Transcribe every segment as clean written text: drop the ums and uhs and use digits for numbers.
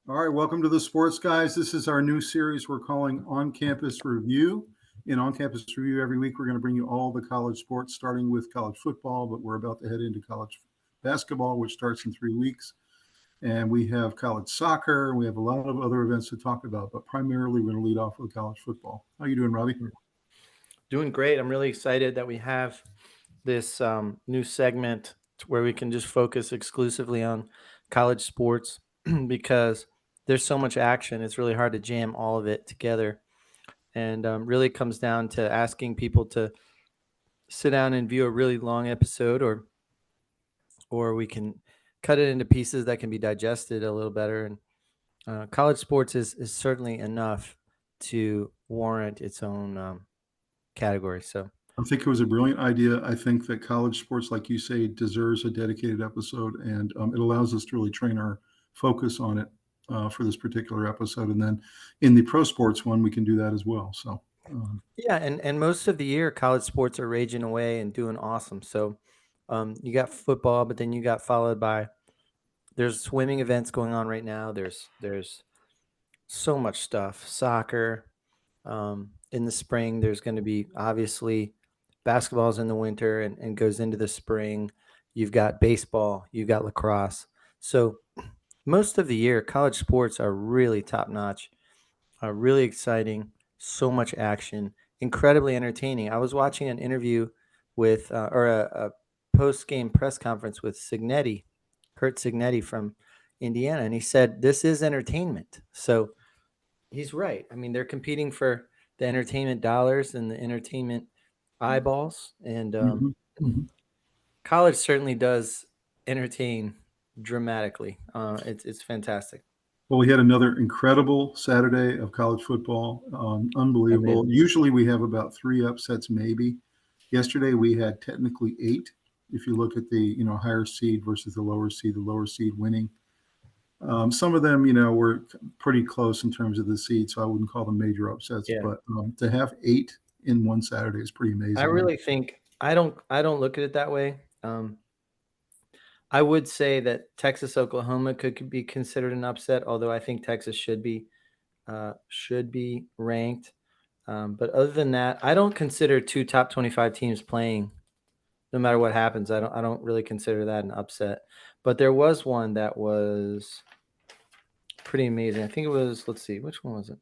All right, welcome to the Sports Guys. This is our new series we're calling On Campus Review. In On Campus Review, every week we're going to bring you all the college sports, starting with college football, but we're about to head into college basketball, which starts in 3 weeks. And we have college soccer. We have a lot of other events to talk about, but primarily we're going to lead off with college football. How you doing, Robbie? Doing great. I'm really excited that we have this new segment where we can just focus exclusively on college sports because there's so much action. It's really hard to jam all of it together. And really comes down to asking people to sit down and view a really long episode, or we can cut it into pieces that can be digested a little better. And college sports is certainly enough to warrant its own category. So I think it was a brilliant idea. I think that college sports, like you say, deserves a dedicated episode, and it allows us to really train our focus on it for this particular episode. And then in the pro sports one, we can do that as well. So, yeah, and most of the year, college sports are raging away and doing awesome. So you got football, but then you got followed by there's swimming events going on right now. There's so much stuff. Soccer in the spring. There's going to be obviously basketball's in the winter and goes into the spring. You've got baseball. You've got lacrosse. So most of the year, college sports are really top notch, really exciting, so much action, incredibly entertaining. I was watching an interview with, or a post game press conference with Kurt Signetti from Indiana, and he said, "This is entertainment." So he's right. I mean, they're competing for the entertainment dollars and the entertainment eyeballs, and mhm, mhm. college certainly does entertain dramatically. It's fantastic. Well, we had another incredible Saturday of college football. Unbelievable. Amazing. Usually we have about 3 upsets, maybe. Yesterday we had technically 8. If you look at the higher seed versus the lower seed winning. Some of them, were pretty close in terms of the seed, so I wouldn't call them major upsets. Yeah. But to have 8 in one Saturday is pretty I amazing. really think I don't look at it that way. I would say that Texas Oklahoma could be considered an upset, although I think Texas should be ranked. But other than that, I don't consider two top 25 teams playing. No matter what happens, I don't really consider that an upset. But there was one that was pretty amazing. I think it was, let's see, which one was it?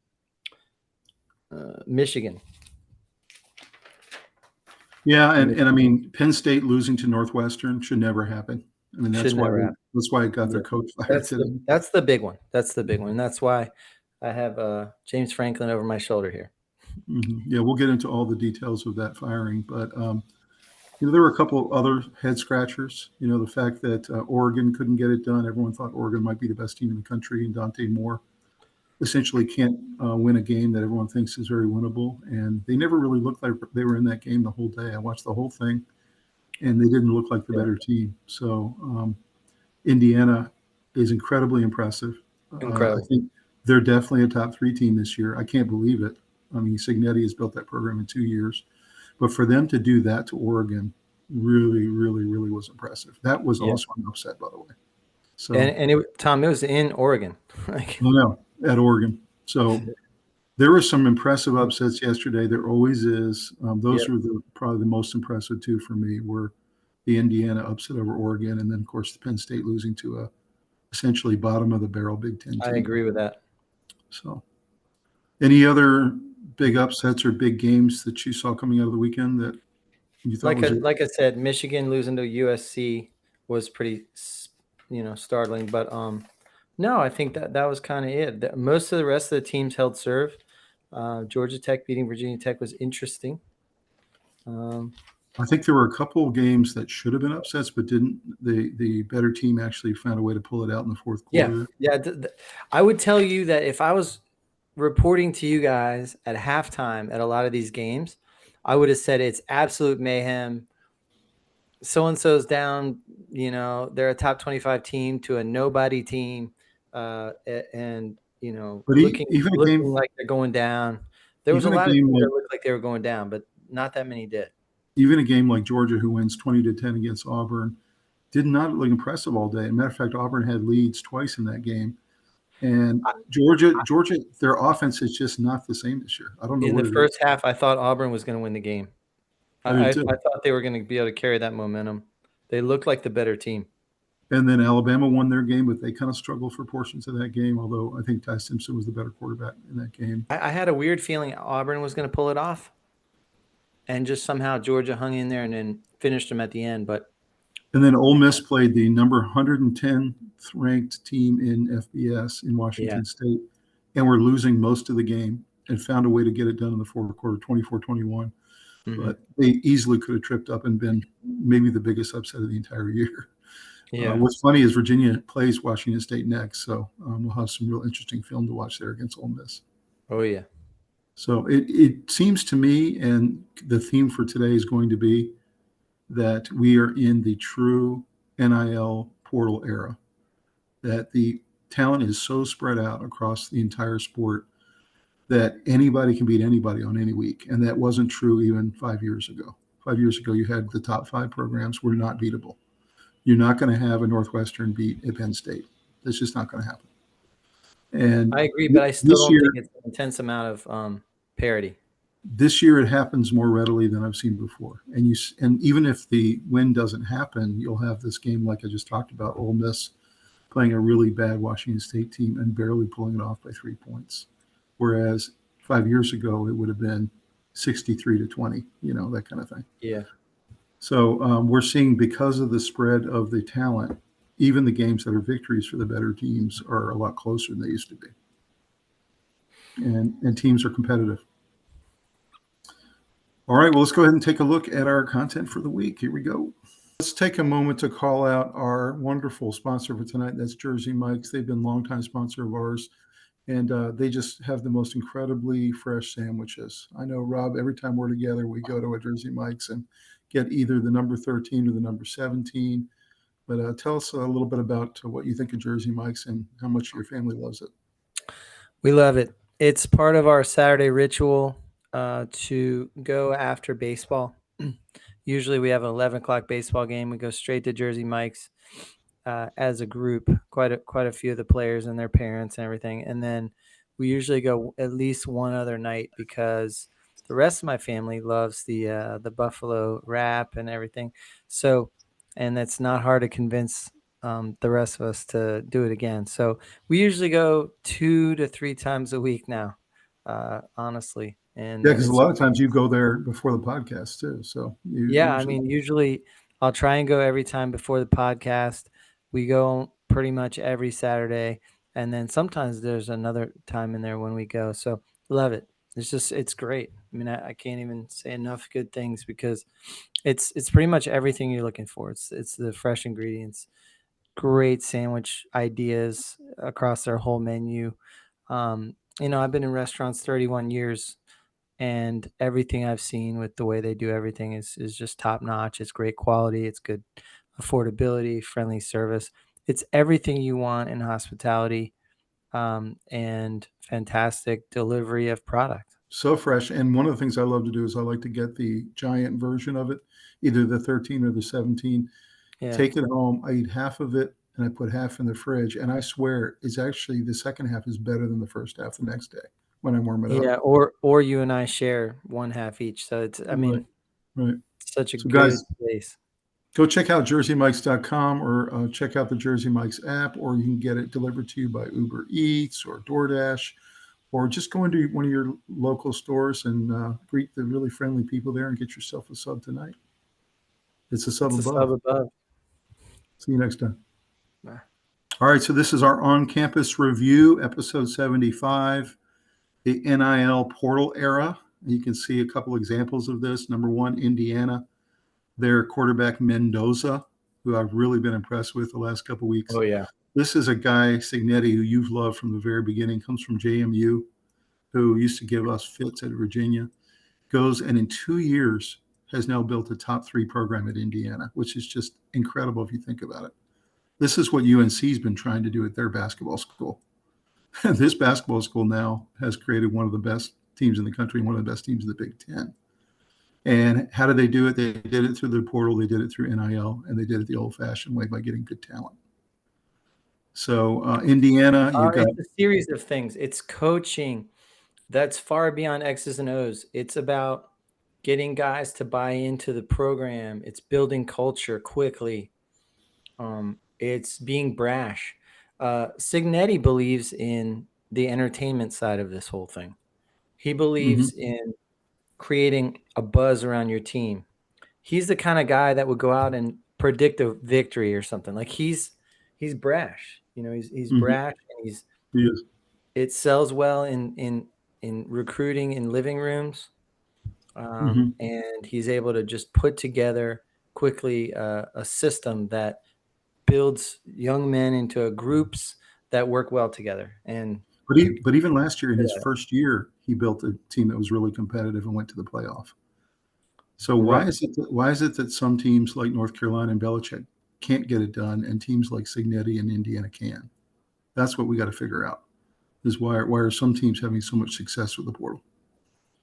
Michigan. Yeah, and I mean Penn State losing to Northwestern should never happen. I mean Should never happen. that's why it got their Yeah. coach fired That's today. the big one. That's the big one. And that's why I have James Franklin over my shoulder here. Yeah, we'll get into all the details of that firing, but there were a couple other head scratchers. The fact that Oregon couldn't get it done. Everyone thought Oregon might be the best team in the country, and Dante Moore essentially can't win a game that everyone thinks is very winnable. And they never really looked like they were in that game the whole day. I watched the whole thing, and they didn't look like the Yeah. better team. So Indiana is incredibly impressive. I Incredible. think they're definitely a top 3 team this year. I can't believe it. I mean, Signetti has built that program in 2 years. But for them to do that to Oregon really, really, really was impressive. That was Yeah. also an upset, by the way. So, And Tom, it was in Oregon. Like, yeah, at Oregon. So there were some impressive upsets yesterday. There always is. yeah. Those were probably the most impressive two for me were the Indiana upset over Oregon, and then of course the Penn State losing to a essentially bottom of the barrel Big Ten I team. agree with that. So, any other big upsets or big games that you saw coming out of the weekend that you thought Like was? I said, Michigan losing to USC was pretty, startling. But no, I think that was kind of it. Most of the rest of the teams held serve. Georgia Tech beating Virginia Tech was interesting. Um, I think there were a couple of games that should have been upsets, but didn't. The better team actually found a way to pull it out in the fourth yeah, quarter. yeah. I would tell you that if I was reporting to you guys at halftime at a lot of these games, I would have said it's absolute mayhem. So and so's down. They're a top 25 team to a nobody team, and But looking like they're going down. There was a even a lot of game teams like that looked like they were going down, but not that many did. even a game like Georgia, who wins 20-10 against Auburn, did not look impressive all day. As a matter of fact, Auburn had leads twice in that game. And Georgia, their offense is just not the same this year. I don't know In what the it first is. half, I thought Auburn was going to win the game. I did I too. thought they were going to be able to carry that momentum. They looked like the better team. And then Alabama won their game, but they kind of struggled for portions of that game, although I think Ty Simpson was the better quarterback in that game. I had a weird feeling Auburn was going to pull it off, and just somehow Georgia hung in there and then finished them at the end. But And then Ole Miss played the number 110th ranked team in FBS in yeah, Washington State, and were losing most of the game and found a way to get it done in the fourth quarter, 24-21. mm-hmm. But they easily could have tripped up and been maybe the biggest upset of the entire year. Yeah. What's funny is Virginia plays Washington State next, so we'll have some real interesting film to watch there against Ole Miss. Oh yeah. So it seems to me, and the theme for today is going to be that we are in the true NIL portal era, that the talent is so spread out across the entire sport that anybody can beat anybody on any week. And that wasn't true even 5 years ago. 5 years ago, you had the top 5 programs were not beatable. You're not going to have a Northwestern beat at Penn State. That's just not going to happen. And I agree, but I still don't think it's an intense amount of parity. This year, it happens more readily than I've seen before. And even if the win doesn't happen, you'll have this game like I just talked about, Ole Miss playing a really bad Washington State team and barely pulling it off by 3 points. Whereas 5 years ago, it would have been 63-20, that kind of thing. Yeah. So we're seeing, because of the spread of the talent, even the games that are victories for the better teams are a lot closer than they used to be. And teams are competitive. All right, well, let's go ahead and take a look at our content for the week. Here we go. Let's take a moment to call out our wonderful sponsor for tonight. That's Jersey Mike's. They've been a longtime sponsor of ours, and they just have the most incredibly fresh sandwiches. I know, Rob, every time we're together, we go to a Jersey Mike's and get either the number 13 or the number 17. But tell us a little bit about what you think of Jersey Mike's and how much your family loves it. We love it. It's part of our Saturday ritual to go after baseball. Usually we have an 11 o'clock baseball game. We go straight to Jersey Mike's as a group, quite a few of the players and their parents and everything. And then we usually go at least one other night because the rest of my family loves the buffalo wrap and everything. So, and it's not hard to convince the rest of us to do it again. So we usually go 2 to 3 times a week now, honestly. And Yeah, because a it's lot of times you go there before the podcast too. So I mean, usually I'll try and go every time before the podcast. We go pretty much every Saturday, and then sometimes there's another time in there when we go. So love it. It's great. I mean, I can't even say enough good things because it's pretty much everything you're looking for. It's the fresh ingredients, great sandwich ideas across their whole menu. I've been in restaurants 31 years, and everything I've seen with the way they do everything is just top notch. It's great quality. It's good affordability, friendly service. It's everything you want in hospitality, and fantastic delivery of product. So fresh. And one of the things I love to do is I like to get the giant version of it, either the 13 or the 17, Yeah. take it home. I eat half of it and I put half in the fridge. And I swear it's actually the second half is better than the first half the next day when I warm it up. Yeah. Or you and I share one half each. So Right. Such a So good guys, place. go check out jerseymikes.com or check out the Jersey Mike's app, or you can get it delivered to you by Uber Eats or DoorDash, or just go into one of your local stores and greet the really friendly people there and get yourself a sub tonight. It's a sub above. See you next time. Bye. All right, so this is our on-campus review, episode 75, the NIL portal era. You can see a couple examples of this. Number 1, Indiana. Their quarterback Mendoza, who I've really been impressed with the last couple of weeks. Oh yeah. This is a guy, Signetti, who you've loved from the very beginning, comes from JMU, who used to give us fits at Virginia, goes and in 2 years has now built a top 3 program at Indiana, which is just incredible if you think about it. This is what UNC's been trying to do at their basketball school. This basketball school now has created one of the best teams in the country, one of the best teams in the Big Ten. And how did they do it? They did it through the portal, they did it through NIL, and they did it the old-fashioned way by getting good talent. So Indiana, you've got It's a series of things. It's coaching that's far beyond X's and O's. It's about getting guys to buy into the program. It's building culture quickly. It's being brash. Signetti believes in the entertainment side of this whole thing. He believes in creating a buzz around your team. He's the kind of guy that would go out and predict a victory or something. Like he's brash. He's brash, and yes. it sells well in recruiting in living rooms. And he's able to just put together quickly a system that builds young men into groups that work well together. And But even last year, in his first year, he built a team that was really competitive and went to the playoff. So why is it that some teams like North Carolina and Belichick can't get it done, and teams like Signetti and Indiana can? That's what we got to figure out. Is why are some teams having so much success with the portal?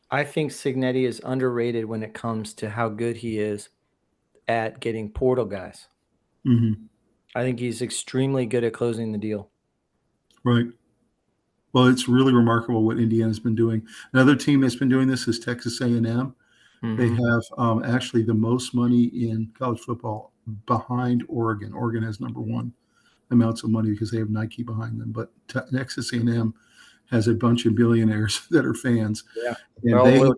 I think Signetti is underrated when it comes to how good he is at getting portal guys. I think he's extremely good at closing the deal. Right. Well, it's really remarkable what Indiana's been doing. Another team that's been doing this is Texas A&M. They have actually the most money in college football behind Oregon. Oregon has number one amounts of money because they have Nike behind them. But Texas A&M has a bunch of billionaires that are fans. Yeah, and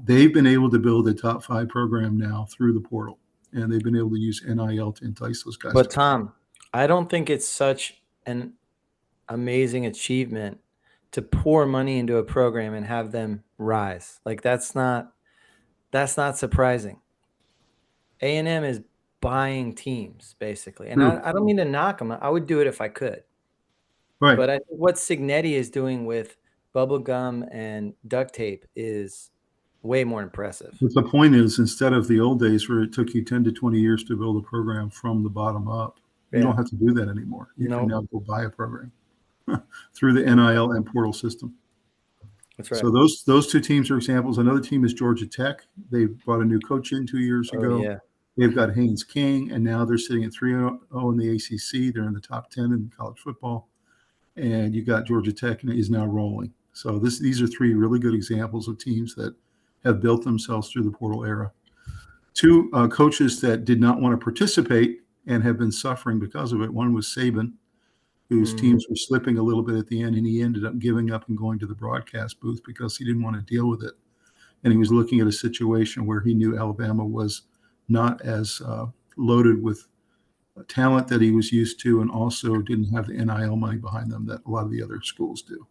they've been able to build a top 5 program now through the portal, and they've been able to use NIL to entice those guys. But Tom, I don't think it's such an amazing achievement to pour money into a program and have them rise. Like that's not surprising. A&M is buying teams basically, and I don't mean to knock them. I would do it if I could. Right. But I think what Signetti is doing with bubble gum and duct tape is way more impressive. But the point is, instead of the old days where it took you 10 to 20 years to build a program from the bottom up, you don't have to do that anymore. You can now go buy a program through the NIL and portal system. That's right. So those two teams are examples. Another team is Georgia Tech. They brought a new coach in 2 years ago. Yeah. They've got Haynes King, and now they're sitting at 3-0 in the ACC. They're in the top 10 in college football. And you got Georgia Tech is now rolling. So these are 3 really good examples of teams that have built themselves through the portal era. 2 coaches that did not want to participate and have been suffering because of it. One was Saban, whose teams were slipping a little bit at the end, and he ended up giving up and going to the broadcast booth because he didn't want to deal with it. And he was looking at a situation where he knew Alabama was not as loaded with talent that he was used to, and also didn't have the NIL money behind them that a lot of the other schools do.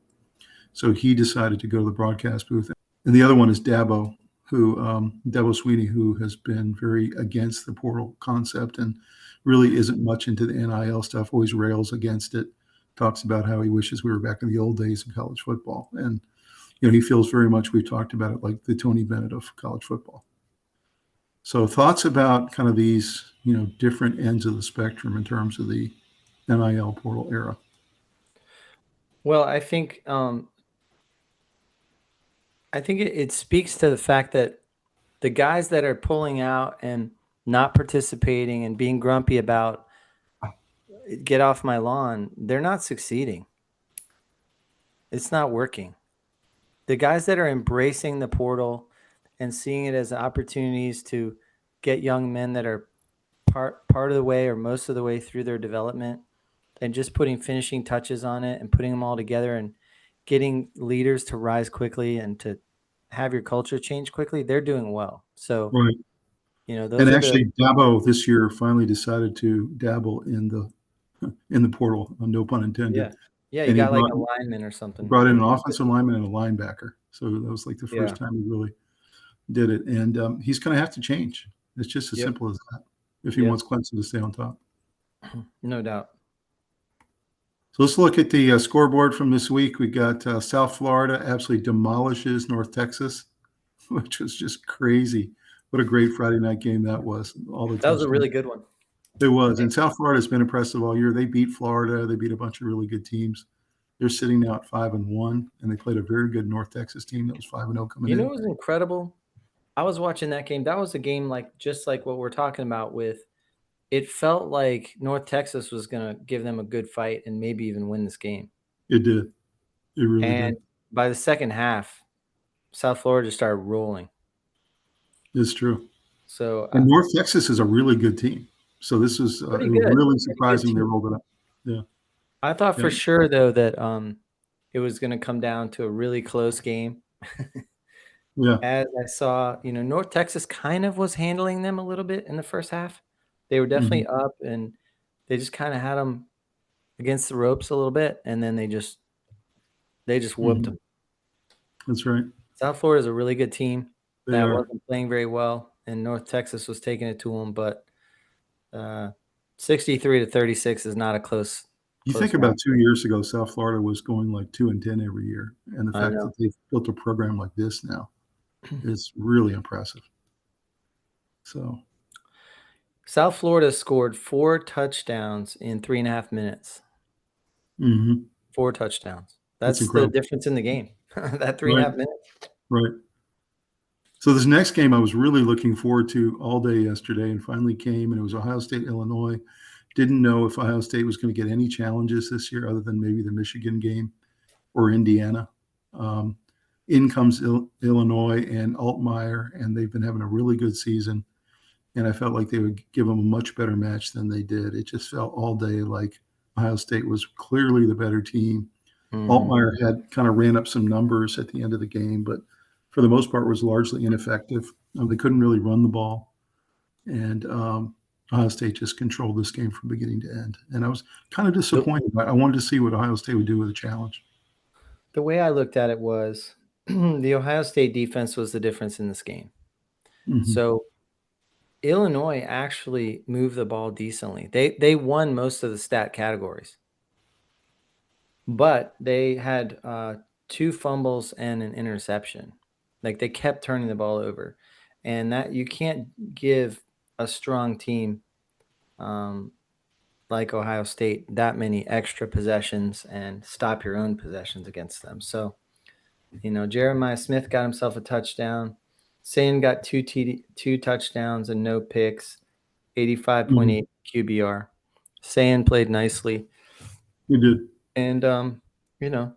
So he decided to go to the broadcast booth. And the other one is Dabo Swinney, who has been very against the portal concept and really isn't much into the NIL stuff, always rails against it, talks about how he wishes we were back in the old days of college football. And, he feels very much, we've talked about it, like the Tony Bennett of college football. So thoughts about kind of these, different ends of the spectrum in terms of the NIL portal era? Well, I think it speaks to the fact that the guys that are pulling out and not participating and being grumpy about get off my lawn, they're not succeeding. It's not working. The guys that are embracing the portal and seeing it as opportunities to get young men that are part of the way or most of the way through their development, and just putting finishing touches on it and putting them all together and getting leaders to rise quickly and to have your culture change quickly, they're doing well. So, right. Those and actually Dabo this year finally decided to dabble in the portal, no pun intended. Yeah, you got like a lineman or something. Brought in an offensive lineman and a linebacker. So that was like the first time he really did it. And he's going to have to change. It's just as simple as that if he wants Clemson to stay on top. No doubt. So let's look at the scoreboard from this week. We got South Florida absolutely demolishes North Texas, which was just crazy. What a great Friday night game that was. That was a really good one. It was. And South Florida has been impressive all year. They beat Florida. They beat a bunch of really good teams. They're sitting now at 5-1, and they played a very good North Texas team that was 5-0 coming in. It was incredible. I was watching that game. That was a game just like what we're talking about with it felt like North Texas was going to give them a good fight and maybe even win this game. It did. It really And did. by the second half, South Florida started rolling. It's true. So And North Texas is a really good team. So this was it pretty was good. really Pretty good surprising they team. rolled it up. Yeah. I thought Yeah. for sure though that it was going to come down to a really close game. Yeah. As I saw, North Texas kind of was handling them a little bit in the first half. They were definitely Mhm. up, and they just kind of had them against the ropes a little bit, and then they just whooped Mhm. them. That's right. South Florida is a really good team They that are. wasn't playing very well, and North Texas was taking it to them, but 63-36 is not a close You think match. about 2 years ago, South Florida was going like 2-10 every year, and the I fact know. that they've built a program like this now is really impressive. So, South Florida scored 4 touchdowns in 3.5 minutes. mhm, 4 touchdowns. that's That's the incredible. difference in the game. That Right, 3.5 minutes. right. So this next game I was really looking forward to all day yesterday and finally came, and it was Ohio State, Illinois. Didn't know if Ohio State was gonna get any challenges this year other than maybe the Michigan game or Indiana. Um, in comes Illinois and Altmaier, and they've been having a really good season. And I felt like they would give them a much better match than they did. It just felt all day like Ohio State was clearly the better team. Mhm. Altmaier had kind of ran up some numbers at the end of the game, but for the most part was largely ineffective. They couldn't really run the ball, and Ohio State just controlled this game from beginning to end. And I was kind of The disappointed. I wanted to see what Ohio State would do with a challenge. the way I looked at it was the Ohio State defense was the difference in this game. Mhm. So Illinois actually moved the ball decently. They won most of the stat categories, but they had 2 fumbles and an interception. Like they kept turning the ball over, and that you can't give a strong team um, like Ohio State that many extra possessions and stop your own possessions against them. So, Jeremiah Smith got himself a touchdown. Sayin got 2 touchdowns and no picks, Mhm. 85.8 QBR. Sayin played nicely. You did. And, you know,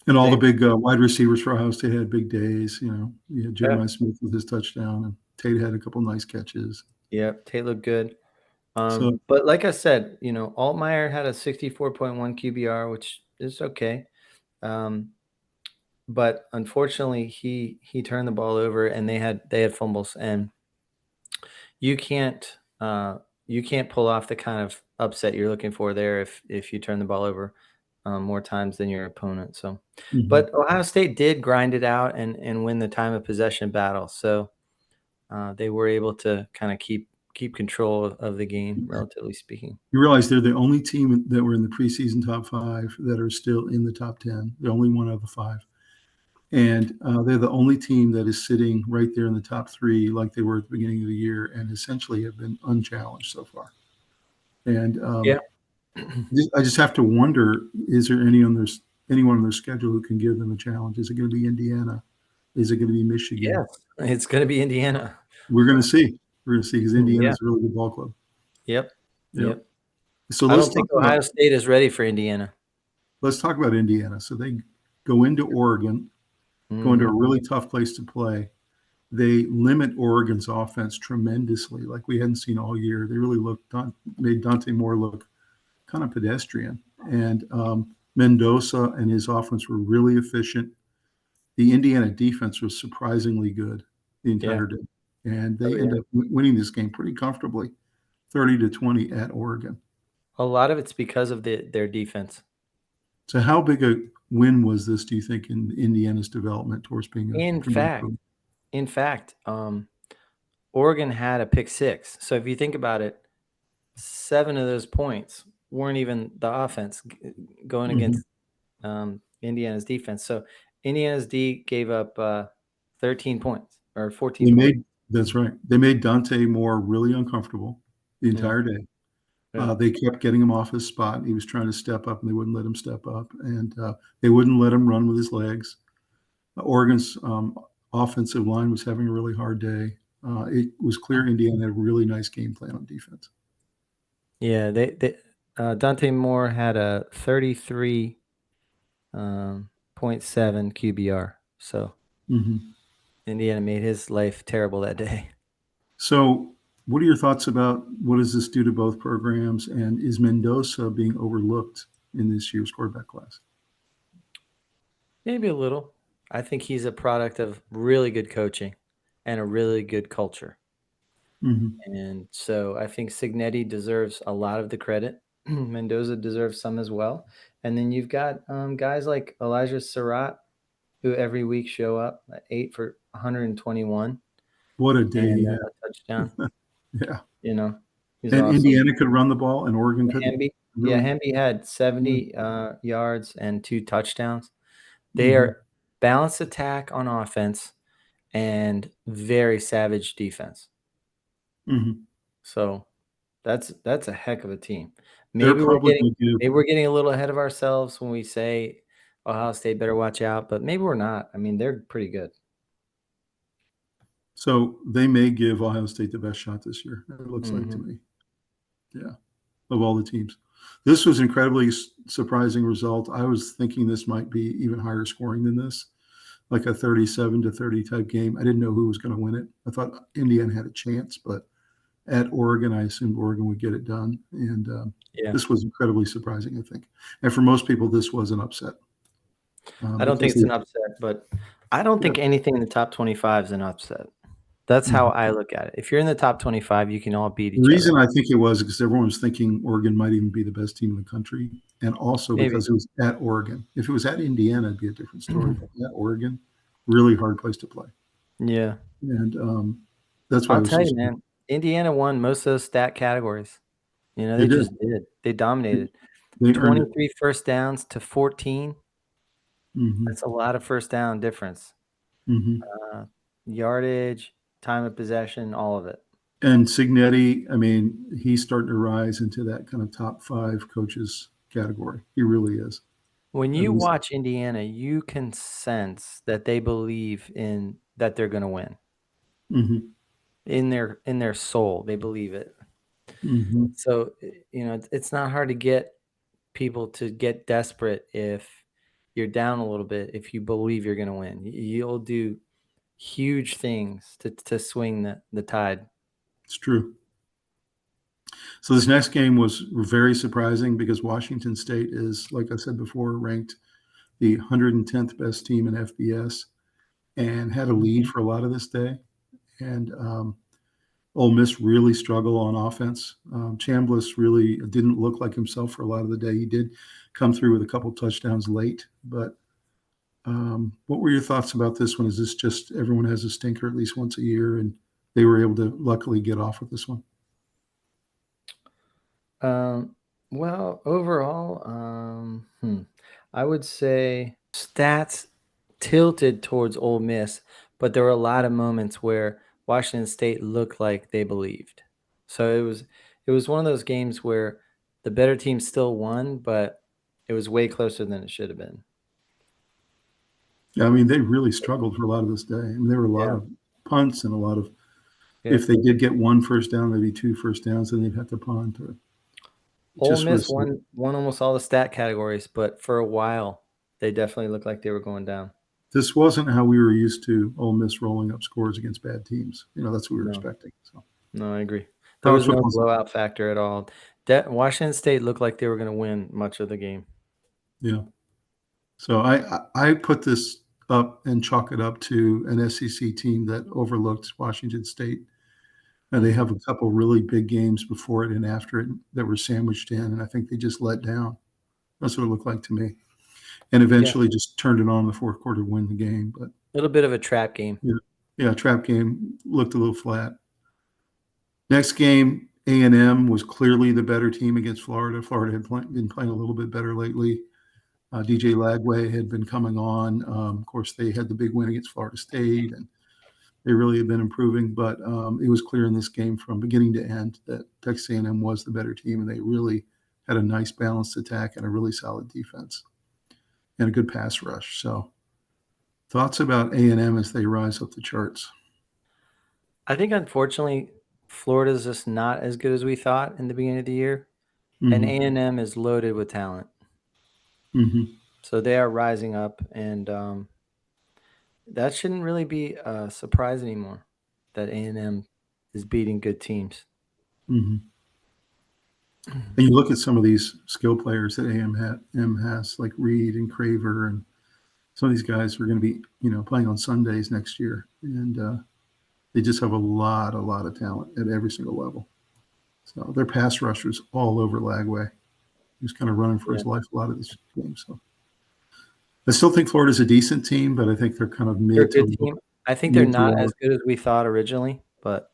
And all the they, big wide receivers for Ohio State had big days. You had yeah, Jeremiah Smith with his touchdown, and Tate had a couple nice catches. yeah, Tate looked good. So But like I said, Altmaier had a 64.1 QBR, which is okay. Um, but unfortunately he turned the ball over and they had fumbles, and you can't you can't pull off the kind of upset you're looking for there if you turn the ball over more times than your opponent. So mhm. but Ohio State did grind it out and win the time of possession battle, so they were able to kind of keep control of the game, relatively speaking. You realize they're the only team that were in the preseason top 5 that are still in the top 10. The only one of the 5. And they're the only team that is sitting right there in the top 3 like they were at the beginning of the year and essentially have been unchallenged so far. And Yeah. I just have to wonder, is there anyone on their schedule who can give them a challenge? Is it going to be Indiana? Is it going to be Michigan? Yes, it's going to be Indiana. We're going to see. We're going to see because Yeah. Indiana's a really good ball club. Yep. Yeah. Yep. So I don't think Ohio about State is ready for Indiana. let's talk about Indiana. So they go into Oregon, go into a Mhm. really tough place to play. They limit Oregon's offense tremendously, like we hadn't seen all year. They really made Dante Moore look kind of pedestrian. And Mendoza and his offense were really efficient. The Indiana defense was surprisingly good the Yeah. entire day. And Oh, they yeah. end up winning this game pretty comfortably, 30-20 at Oregon. A lot of it's because of their defense. So how big a win was this, do you think, in Indiana's development towards being a In premier fact program? in fact, Oregon had a pick six. So if you think about it, 7 of those points weren't even the offense going Mhm. against Indiana's defense. So Indiana's D gave up 13 points or 14 They points. made That's right. They made Dante Moore really uncomfortable the Yeah. entire day. Yeah. They kept getting him off his spot. He was trying to step up, and they wouldn't let him step up, and they wouldn't let him run with his legs. Oregon's offensive line was having a really hard day. It was clear Indiana had a really nice game plan on defense. Yeah, Dante Moore had a 33 .7 QBR. So Hmm. Indiana made his life terrible that day. So, what are your thoughts about what does this do to both programs? And is Mendoza being overlooked in this year's quarterback class? Maybe a little. I think he's a product of really good coaching and a really good culture. Hmm. And so I think Signetti deserves a lot of the credit. Mendoza deserves some as well. And then you've got guys like Elijah Surratt, who every week show up at 8 for 121 What a day and he a touchdown. had. Yeah. You know, he's And awesome. Indiana could run the ball and Oregon couldn't. Hemby, yeah, Really? Hemby had Yeah. 70 yards and 2 touchdowns. They Hmm. are balanced attack on offense and very savage defense. Hmm. So that's a heck of a team. They're Maybe we're probably getting going to give. maybe we're getting a little ahead of ourselves when we say Ohio State better watch out, but maybe we're not. I mean, they're pretty good. So they may give Ohio State the best shot this year. It looks like to Mhm. me. Yeah. Of all the teams. This was an incredibly surprising result. I was thinking this might be even higher scoring than this, like a 37-30 type game. I didn't know who was going to win it. I thought Indiana had a chance, but at Oregon, I assumed Oregon would get it done. And Yeah. this was incredibly surprising, I think. And for most people, this was an upset I don't think because it's an upset, but I don't yeah. think anything in the top 25 is an upset. That's how Mhm. I look at it. If you're in the top 25, you can all beat The each other. reason I think it was because everyone was thinking Oregon might even be the best team in the country, and also Maybe. because it was at Oregon. If it was at Indiana, it'd be a different story. But at Oregon, really hard place to play, Yeah. and that's why I'll it was tell so. you, man, Indiana won most of those stat categories. You know, They they did. just did. They dominated. They earned it. 23 first downs to 14. Hmm. That's a lot of first down difference. Hmm. Uh, Yardage, time of possession, all of it. And Signetti, I mean, he's starting to rise into that kind of top five coaches category. He really is. When At you least. watch Indiana, you can sense that they believe in that they're going to win. Hmm. In their soul, they believe it. Hmm. So, it's not hard to get people to get desperate if you're down a little bit, if you believe you're going to win. You'll do huge things to swing the tide. It's true. So this next game was very surprising because Washington State is, like I said before, ranked the 110th best team in FBS and had a lead Mhm. for a lot of this day. And Ole Miss really struggled on offense. Chambliss really didn't look like himself for a lot of the day. He did come through with a couple touchdowns late, but what were your thoughts about this one? Is this just everyone has a stinker at least once a year, and they were able to luckily get off with this one? Um, well, overall, I would say stats tilted towards Ole Miss, but there were a lot of moments where Washington State looked like they believed. So it was one of those games where the better team still won, but it was way closer than it should have been. Yeah, I mean, they really struggled for a lot of this day. I mean, there were a lot Yeah. of punts and a lot of, if Yep. they did get one first down, maybe two first downs, then they'd have to punt. Or it Ole just Miss was. won almost all the stat categories, but for a while they definitely looked like they were going down. This wasn't how we were used to Ole Miss rolling up scores against bad teams. That's what we were No. expecting. So No, I agree. There college was no football's, blowout factor at all. Washington State looked like they were going to win much of the game. yeah. So I put this up and chalk it up to an SEC team that overlooked Washington State. And they have Mhm. a couple really big games before it and after it that were sandwiched in, and I think they just let down. That's what it looked like to me. And Yeah, eventually just turned it on in the fourth quarter to win the game. But a little bit of a trap game. yeah, yeah, trap game looked a little flat. Next game, A&M was clearly the better team against Florida. Florida had been playing a little bit better lately. DJ Lagway had been coming on. Of course, they had the big win against Florida State, and they really have been improving. But it was clear in this game from beginning to end that Texas A&M was the better team, and they really had a nice balanced attack and a really solid defense and a good pass rush. So, thoughts about A&M as they rise up the charts? I think unfortunately Florida's just not as good as we thought in the beginning of the year, and Hmm. A&M is loaded with talent. Hmm. So they are rising up, and that shouldn't really be a surprise anymore that A&M is beating good teams. Hmm. And you look at some of these skill players that AM has, like Reed and Craver, and some of these guys are going to be, playing on Sundays next year, and they just have a lot of talent at every single level. So their pass rushers all over Lagway. He was kind of running for Yeah, his life a lot of this game. So I still think Florida's a decent team, but I think they're kind of they're a good team. I think they're mid to not lower. as good as we thought originally, but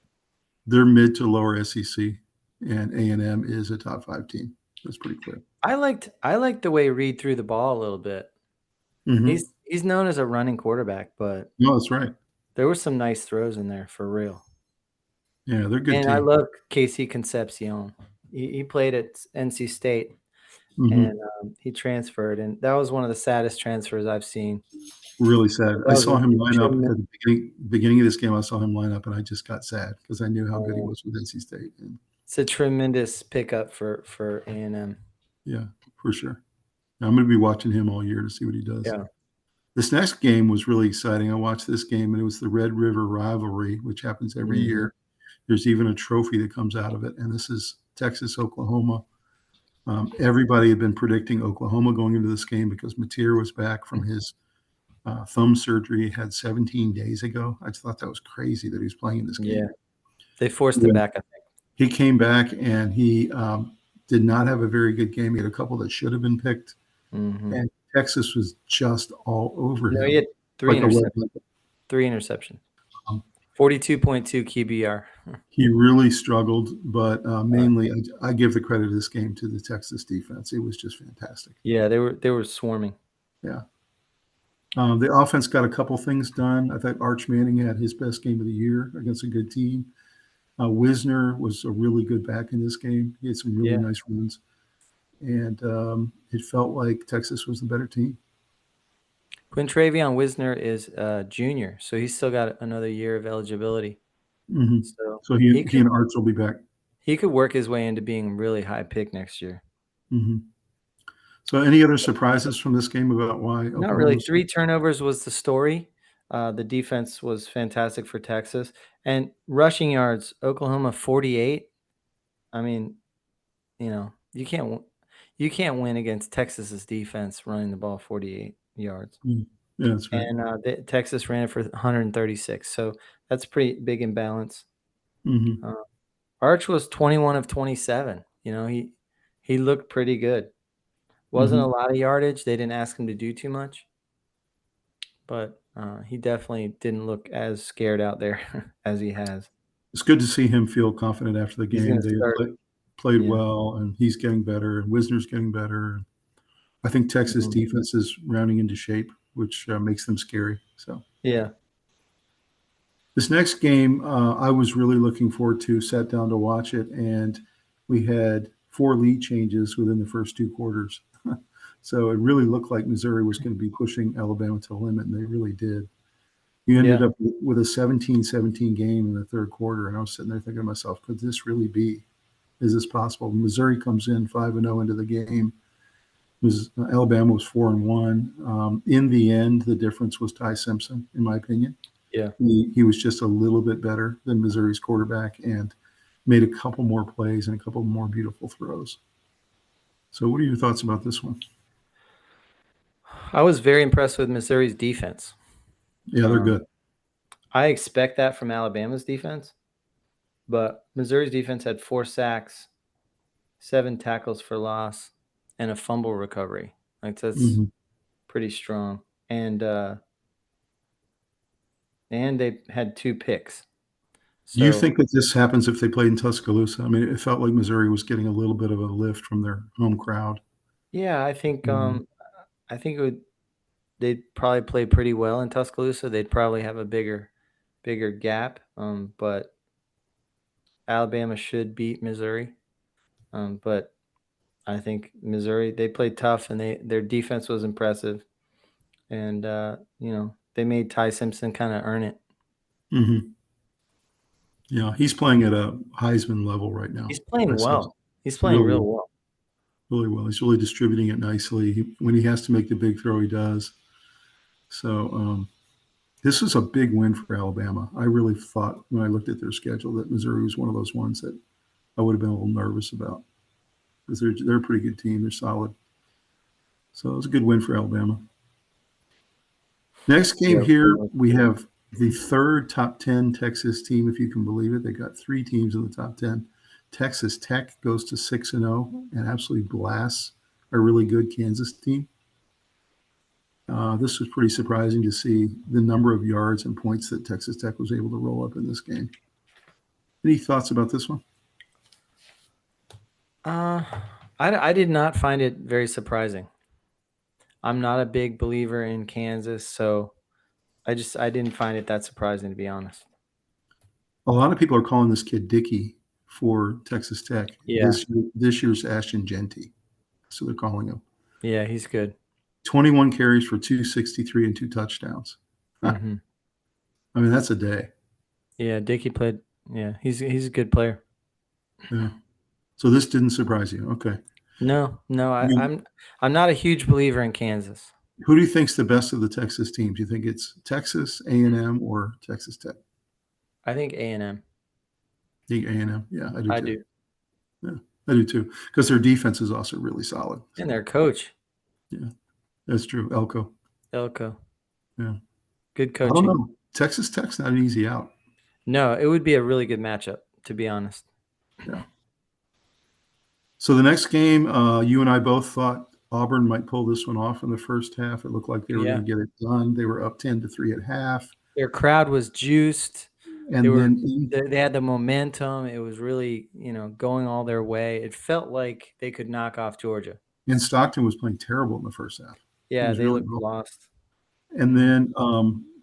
They're mid to lower SEC, and A&M is a top 5 team. That's pretty clear. I liked the way Reed threw the ball a little bit. Hmm. He's known as a running quarterback, but No, that's right. there were some nice throws in there for real. Yeah, they're a good And I team. love Casey Concepcion. He played at NC State, Hmm. and he transferred, and that was one of the saddest transfers I've seen. Really sad. That I was saw him line up trem- at the beginning of this game. I saw him line up, and I just got sad because I knew how good he uh, was with NC State. And it's a tremendous pickup for A&M. yeah, for sure. I'm going to be watching him all year to see what he does. Yeah. This next game was really exciting. I watched this game, and it was the Red River rivalry, which happens every Mhm. year. There's even a trophy that comes out of it, and this is Texas, Oklahoma. Everybody had been predicting Oklahoma going into this game because Mateer was back from his thumb surgery he had 17 days ago. I just thought that was crazy that he was playing in this Yeah. game. They forced him Yeah. back, I think. He came back and he did not have a very good game. He had a couple that should have been picked, Mhm. and Texas was just all over No, he him had three like a wet interceptions. blanket. 3 interceptions. Um, 42.2 QBR. he really struggled, but mainly I give the credit of this game to the Texas defense. It was just fantastic. Yeah, they were swarming. Yeah. The offense got a couple things done. I thought Arch Manning had his best game of the year against a good team. Wisner was a really good back in this game. He had some really Yeah. nice runs, and it felt like Texas was the better team. Quintravion Wisner is a junior, so he's still got another year of eligibility. Hmm. So So he he could and Arch will be back. he could work his way into being a really high pick next year. Hmm. So any other surprises from this game about why Not really. Oklahoma's? 3 turnovers was the story. The defense was fantastic for Texas. And rushing yards, Oklahoma 48. I mean, you can't win against Texas's defense running the ball 48 yards. Mm. Yeah, that's right. And Texas ran it for 136. So that's pretty big imbalance. Hmm. Uh, Arch was 21 of 27. He looked pretty good. Wasn't a Hmm. lot of yardage. They didn't ask him to do too much, but he definitely didn't look as scared out there as he has. It's good to see him feel confident after the He's going game. to They start. played Yeah. well, and he's getting better, and Wisner's getting better. I think Texas Mhm. defense is rounding into shape, which makes them scary. So Yeah. this next game, I was really looking forward to. Sat down to watch it, and we had 4 lead changes within the first 2 quarters. So it really looked like Missouri was going to be pushing Alabama to the limit, and they really did. You ended Yeah. up with a 17-17 game in the third quarter, and I was sitting there thinking to myself, could this really be? Is this possible? Missouri comes in 5-0 into the game. Alabama was 4-1. In the end, the difference was Ty Simpson, in my opinion. Yeah. He was just a little bit better than Missouri's quarterback and made a couple more plays and a couple more beautiful throws. So, what are your thoughts about this one? I was very impressed with Missouri's defense. Yeah, they're Um, good. I expect that from Alabama's defense, but Missouri's defense had 4 sacks, 7 tackles for loss, and a fumble recovery. Like that's Hmm. pretty strong. And they had 2 picks. Do you So think that this happens if they played in Tuscaloosa? I mean, it felt like Missouri was getting a little bit of a lift from their home crowd. yeah, I think Mhm. they'd probably play pretty well in Tuscaloosa. They'd probably have a bigger gap. But Alabama should beat Missouri. But I think Missouri, they played tough and their defense was impressive. And they made Ty Simpson kind of earn it. Mhm. Yeah, he's playing at a Heisman level right now. He's playing well. He's playing Really real well, well. really well. He's really distributing it nicely. When he has to make the big throw, he does. So this is a big win for Alabama. I really thought when I looked at their schedule that Missouri was one of those ones that I would have been a little nervous about because they're a pretty good team. They're solid. So it was a good win for Alabama. Next game Yeah. here, we have the third top 10 Texas team, if you can believe it. They got three teams in the top 10. Texas Tech goes to 6-0 and absolutely blasts a really good Kansas team. This was pretty surprising to see the number of yards and points that Texas Tech was able to roll up in this game. Any thoughts about this one? I did not find it very surprising. I'm not a big believer in Kansas, so I didn't find it that surprising, to be honest. A lot of people are calling this kid Dickey for Texas Tech. Yeah. This year's Ashton Genty, so they're calling him. Yeah, he's good. 21 carries for 263 and 2 touchdowns. Mm-hmm. I mean, that's a day. Yeah, Dickey played. Yeah, he's a good player. Yeah. So this didn't surprise you. Okay. No, I'm not a huge believer in Kansas. Who do you think's the best of the Texas teams? Do you think it's Texas, A&M, or Texas Tech? I think A&M. The A&M. Yeah, I do too. I do. Yeah, I do too. Because their defense is also really solid. And their coach. Yeah, that's true. Elko. Yeah. Good I don't coaching. know. Texas Tech's not an easy out. No, it would be a really good matchup, to be honest. Yeah. So the next game, you and I both thought Auburn might pull this one off in the first half. It looked like they were going to get it done. They were up 10-3 at half. Their crowd was juiced. And they had the momentum. It was really, going all their way. It felt like they could knock off Georgia. And Stockton was playing terrible in the first half. Yeah, they looked lost. And then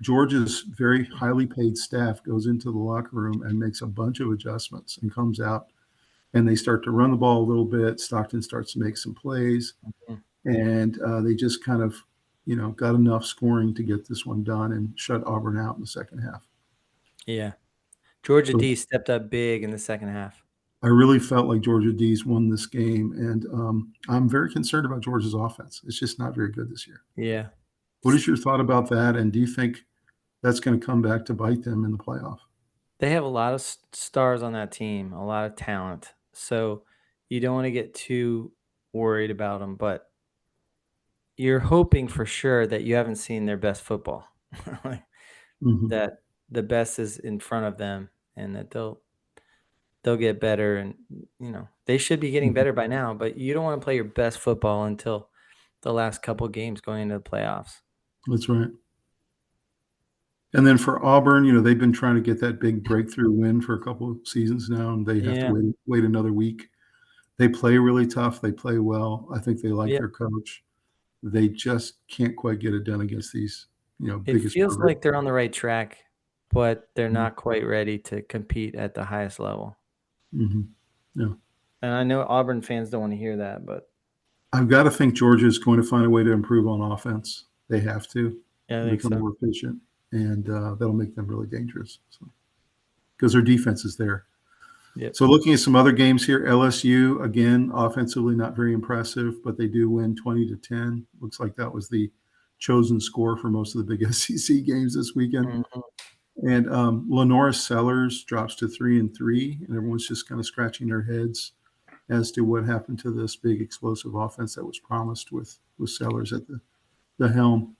Georgia's very highly paid staff goes into the locker room and makes a bunch of adjustments and comes out, and they start to run the ball a little bit. Stockton starts to make some plays, and they just kind of, got enough scoring to get this one done and shut Auburn out in the second half. Yeah. Georgia D stepped up big in the second half. I really felt like Georgia D's won this game, and I'm very concerned about Georgia's offense. It's just not very good this year. Yeah. What is your thought about that, and do you think that's going to come back to bite them in the playoff? They have a lot of stars on that team, a lot of talent. So you don't want to get too worried about them, but you're hoping for sure that you haven't seen their best football. That the best is in front of them and that they'll get better, and they should be getting better by now, but you don't want to play your best football until the last couple of games going into the playoffs. That's right. And then for Auburn, they've been trying to get that big breakthrough win for a couple of seasons now, and they have to wait another week. They play really tough. They play well. I think they like their coach. They just can't quite get it done against these, biggest. It feels like they're on the right track, but they're not quite ready to compete at the highest level. Yeah. And I know Auburn fans don't want to hear that, but I've got to think Georgia is going to find a way to improve on offense. They have to become more efficient, and that'll make them really dangerous. Because their defense is there. Yep. So looking at some other games here, LSU, again, offensively not very impressive, but they do win 20-10. Looks like that was the chosen score for most of the big SEC games this weekend. And Lenora Sellers drops to 3-3, and everyone's just kind of scratching their heads as to what happened to this big explosive offense that was promised with Sellers at the helm.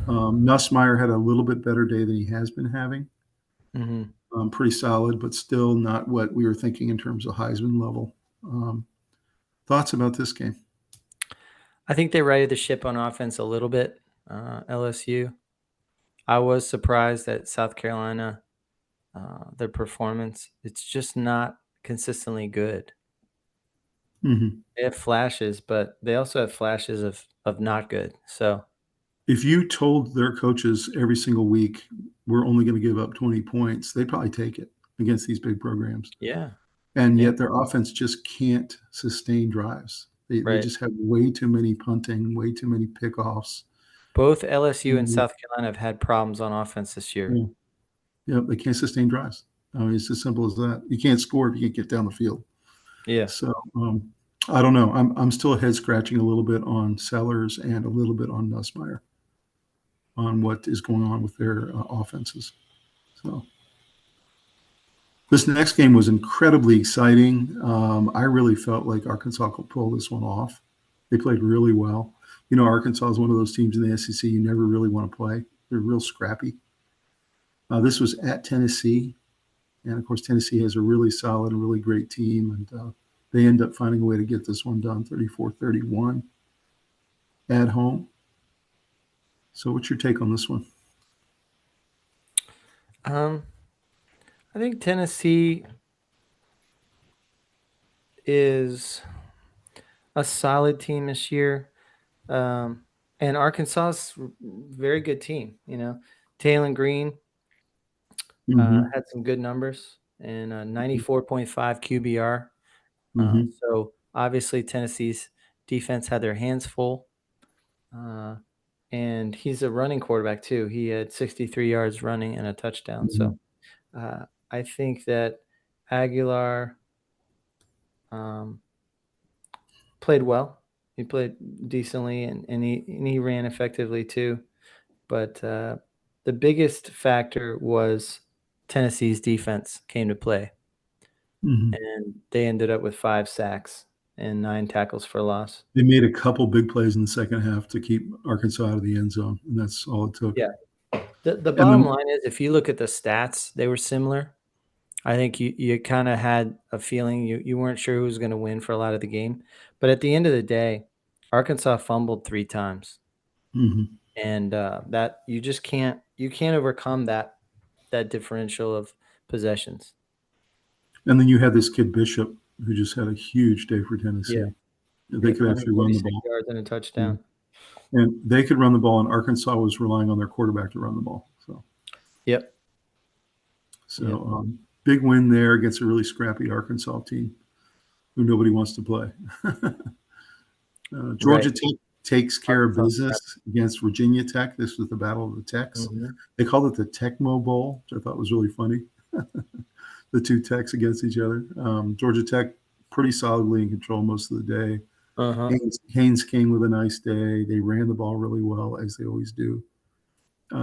Nussmeier had a little bit better day than he has been having. Pretty solid, but still not what we were thinking in terms of Heisman level. Thoughts about this game? I think they righted the ship on offense a little bit, LSU. I was surprised at South Carolina, their performance. It's just not consistently good. They have flashes, but they also have flashes of not good. So if you told their coaches every single week, we're only going to give up 20 points, they'd probably take it against these big programs. Yeah. And yet their offense just can't sustain drives. They just have way too many punting, way too many pickoffs. Both LSU and South Carolina have had problems on offense this year. Yeah, they can't sustain drives. I mean, it's as simple as that. You can't score if you can't get down the field. Yeah. So I don't know. I'm still head scratching a little bit on Sellers and a little bit on Nussmeier on what is going on with their offenses. So this next game was incredibly exciting. I really felt like Arkansas could pull this one off. They played really well. You know, Arkansas is one of those teams in the SEC you never really want to play. They're real scrappy. This was at Tennessee. And of course, Tennessee has a really solid and really great team. And they end up finding a way to get this one done 34-31 at home. So, what's your take on this one? I think Tennessee is a solid team this year. And Arkansas's very good team. You know, Taylon Green had some good numbers and 94.5 QBR. So obviously Tennessee's defense had their hands full. And he's a running quarterback too. He had 63 yards running and a touchdown. So I think that Aguilar played well. He played decently and he ran effectively too. But the biggest factor was Tennessee's defense came to play. And they ended up with 5 sacks and 9 tackles for loss. They made a couple big plays in the second half to keep Arkansas out of the end zone, and that's all it took. Yeah. The bottom line is, if you look at the stats, they were similar. I think you kind of had a feeling you weren't sure who was going to win for a lot of the game. But at the end of the day, Arkansas fumbled 3 times. And that you just can't overcome that differential of possessions. And then you had this kid Bishop who just had a huge day for Tennessee. Yeah. They could actually run the ball. Yards and a touchdown. And they could run the ball, and Arkansas was relying on their quarterback to run the ball. So big win there against a really scrappy Arkansas team who nobody wants to play. Georgia Tech takes care of business against Virginia Tech. This was the Battle of the Techs. They called it the Tecmo Bowl, which I thought was really funny. The two Techs against each other. Georgia Tech pretty solidly in control most of the day. Haynes came with a nice day. They ran the ball really well, as they always do.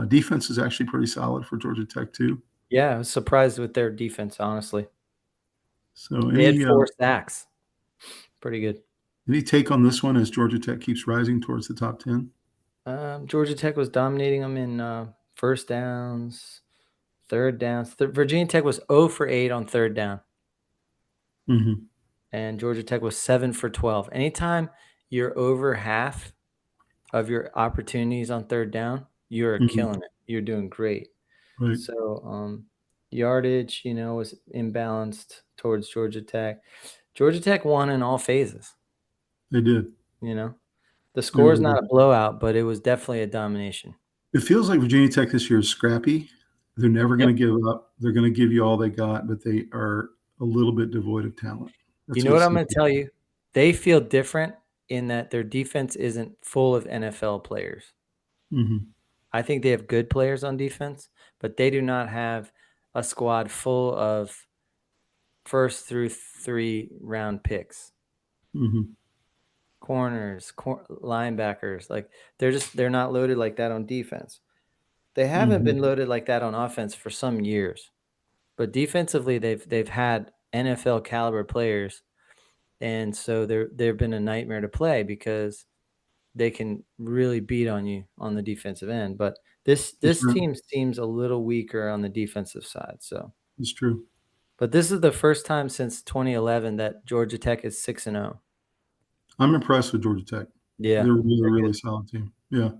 Defense is actually pretty solid for Georgia Tech, too. Yeah, I was surprised with their defense, honestly. So they had 4 sacks. Pretty good. Any take on this one as Georgia Tech keeps rising towards the top 10? Georgia Tech was dominating them in first downs, third downs. Virginia Tech was 0 for 8 on third down. And Georgia Tech was 7 for 12. Anytime you're over half of your opportunities on third down, you're killing it. You're doing great. Right. So yardage, was imbalanced towards Georgia Tech. Georgia Tech won in all phases. They did. The score is not a blowout, but it was definitely a domination. It feels like Virginia Tech this year is scrappy. They're never going to give up. They're going to give you all they got, but they are a little bit devoid of talent. You know what I'm going to tell you? They feel different in that their defense isn't full of NFL players. I think they have good players on defense, but they do not have a squad full of first through 3 round picks. Corners, linebackers, like they're not loaded like that on defense. They haven't been loaded like that on offense for some years, but defensively they've had NFL caliber players, and so they've been a nightmare to play because they can really beat on you on the defensive end. But this team seems a little weaker on the defensive side. So it's true. But this is the first time since 2011 that Georgia Tech is 6-0. I'm impressed with Georgia Tech. Yeah, they're a really solid team. Yeah,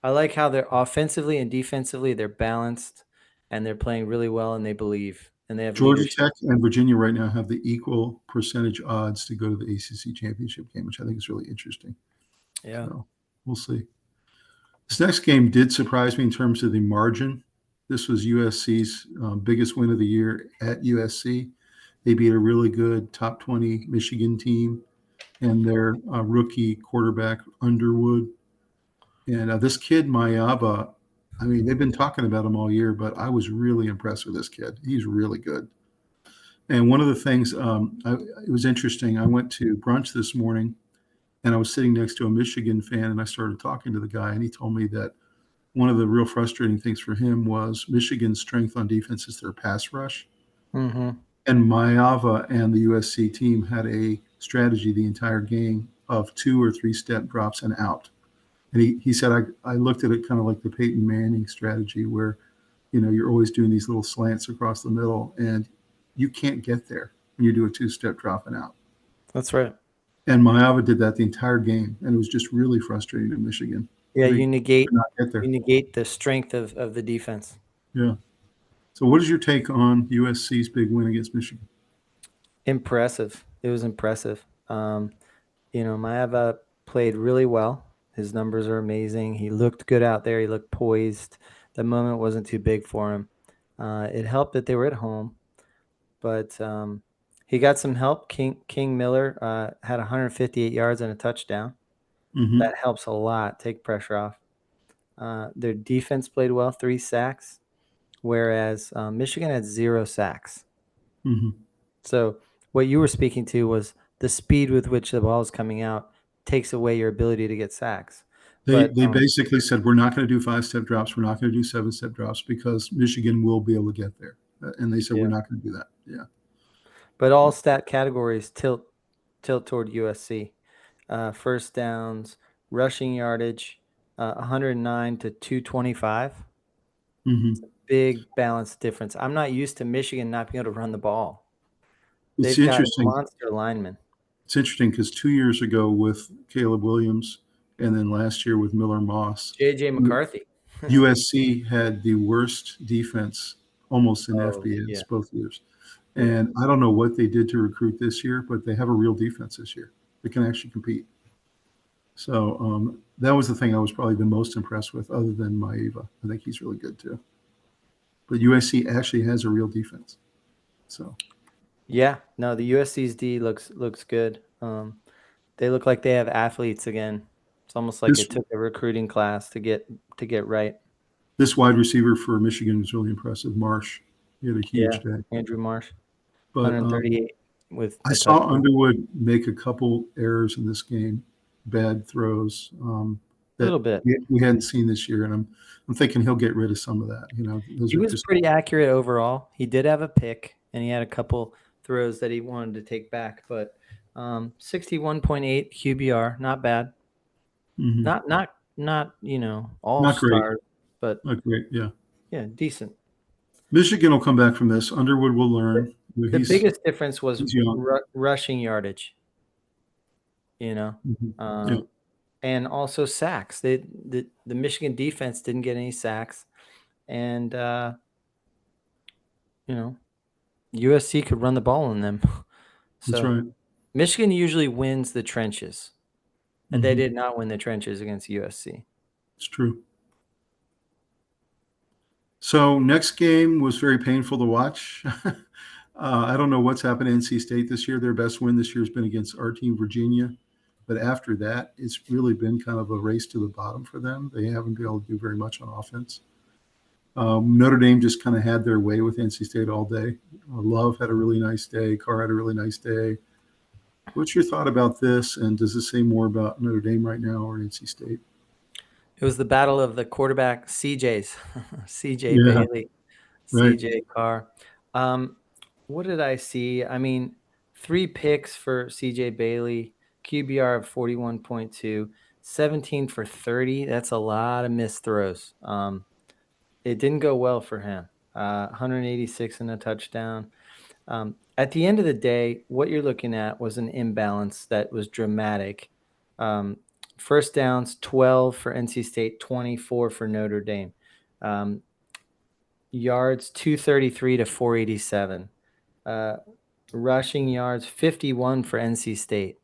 I like how they're offensively and defensively they're balanced, and they're playing really well, and they believe, and they have Georgia leadership. Tech and Virginia right now have the equal percentage odds to go to the ACC championship game, which I think is really interesting. Yeah, so we'll see. This next game did surprise me in terms of the margin. This was USC's biggest win of the year at USC. They beat a really good top 20 Michigan team and their rookie quarterback Underwood. And this kid Mayava I mean, they've been talking about him all year, but I was really impressed with this kid. He's really good. And one of the things, it was interesting. I went to brunch this morning, and I was sitting next to a Michigan fan, and I started talking to the guy, and he told me that one of the real frustrating things for him was Michigan's strength on defense is their pass rush. Mm-hmm. And Maeva and the USC team had a strategy the entire game of 2 or 3 step drops and out. And he said, I looked at it kind of like the Peyton Manning strategy where, you're always doing these little slants across the middle and you can't get there when you do a 2-step drop and out. That's right. And Maeva did that the entire game. And it was just really frustrating to Michigan. Yeah, They you negate could not get there. the strength of the defense. Yeah. So what is your take on USC's big win against Michigan? Impressive. It was impressive. Maeva played really well. His numbers are amazing. He looked good out there. He looked poised. The moment wasn't too big for him. It helped that they were at home, but he got some help. King Miller had 158 yards and a touchdown. Mm-hmm. That helps a lot. Take pressure off. Their defense played well, 3 sacks, whereas Michigan had 0 sacks. Mm-hmm. So what you were speaking to was the speed with which the ball is coming out takes away your ability to get sacks. They But basically said, we're not going to do 5-step drops. We're not going to do 7-step drops because Michigan will be able to get there. And they said, Yeah. we're not going to do that. Yeah. But all stat categories tilt toward USC. First downs, rushing yardage, 109 to 225. Mm-hmm. Big balance difference. I'm not used to Michigan not being able to run the ball. It's They've got interesting. monster linemen. It's interesting because 2 years ago with Caleb Williams and then last year with Miller Moss, J.J. McCarthy. USC had the worst defense almost in FBS yeah. both years. And I don't know what they did to recruit this year, but they have a real defense this year that can actually compete. So that was the thing I was probably the most impressed with, other than Maeva. I think he's really good too. But USC actually has a real defense. So Yeah, no, the USC's D looks good. They look like they have athletes again. It's almost like it took a recruiting class to get right. This wide receiver for Michigan was really impressive. Marsh, he had a huge day. Andrew Marsh, But 138 with I a saw touchdown. Underwood make a couple errors in this game, bad throws A little bit. we hadn't seen this year, and I'm thinking he'll get rid of some of that. He was pretty accurate overall. He did have a pick, and he had a couple throws that he wanted to take back, but 61.8 QBR, not bad. Mm-hmm. Not all Not great. stars, but Not great. Yeah, decent. Michigan will come back from this. Underwood will learn. The biggest difference was young. rushing yardage. Mm-hmm. Yeah. And also sacks. The Michigan defense didn't get any sacks, and USC could run the ball on them. So That's right. Michigan usually wins the trenches, and they Mm-hmm. did not win the trenches against USC. It's true. So next game was very painful to watch. I don't know what's happened to NC State this year. Their best win this year has been against our team, Virginia. But after that, it's really been kind of a race to the bottom for them. They haven't been able to do very much on offense. Notre Dame just kind of had their way with NC State all day. Love had a really nice day. Carr had a really nice day. What's your thought about this? And does this say more about Notre Dame right now or NC State? It was the battle of the quarterback CJs, CJ Yeah, Bailey, right. CJ Carr. What did I see? I mean, 3 picks for CJ Bailey, QBR of 41.2, 17 for 30. That's a lot of missed throws. It didn't go well for him. 186 and a touchdown. At the end of the day, what you're looking at was an imbalance that was dramatic. First downs, 12 for NC State, 24 for Notre Dame. Yards, 233 to 487. Rushing yards, 51 for NC State.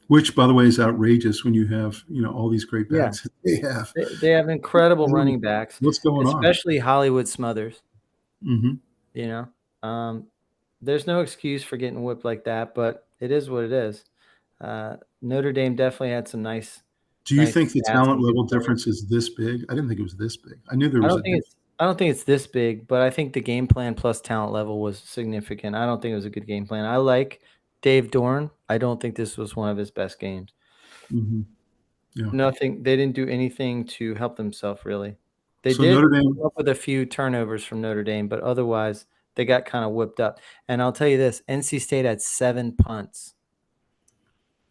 Which, by the way, is outrageous when you have, all these great backs that they have. They have incredible running backs. What's going on? Especially Hollywood Smothers. Mm-hmm. There's no excuse for getting whipped like that, but it is what it is. Notre Dame definitely had some nice Do you nice think the talent passing, good level players. difference is this big? I didn't think it was this big. I knew there was a difference. I don't think it's this big, but I think the game plan plus talent level was significant. I don't think it was a good game plan. I like Dave Dorn. I don't think this was one of his best games. Mhm. Yeah. Nothing. They didn't do anything to help themselves really. They So did Notre come Dame, up with a few turnovers from Notre Dame, but otherwise they got kind of whipped up. And I'll tell you this: NC State had 7 punts,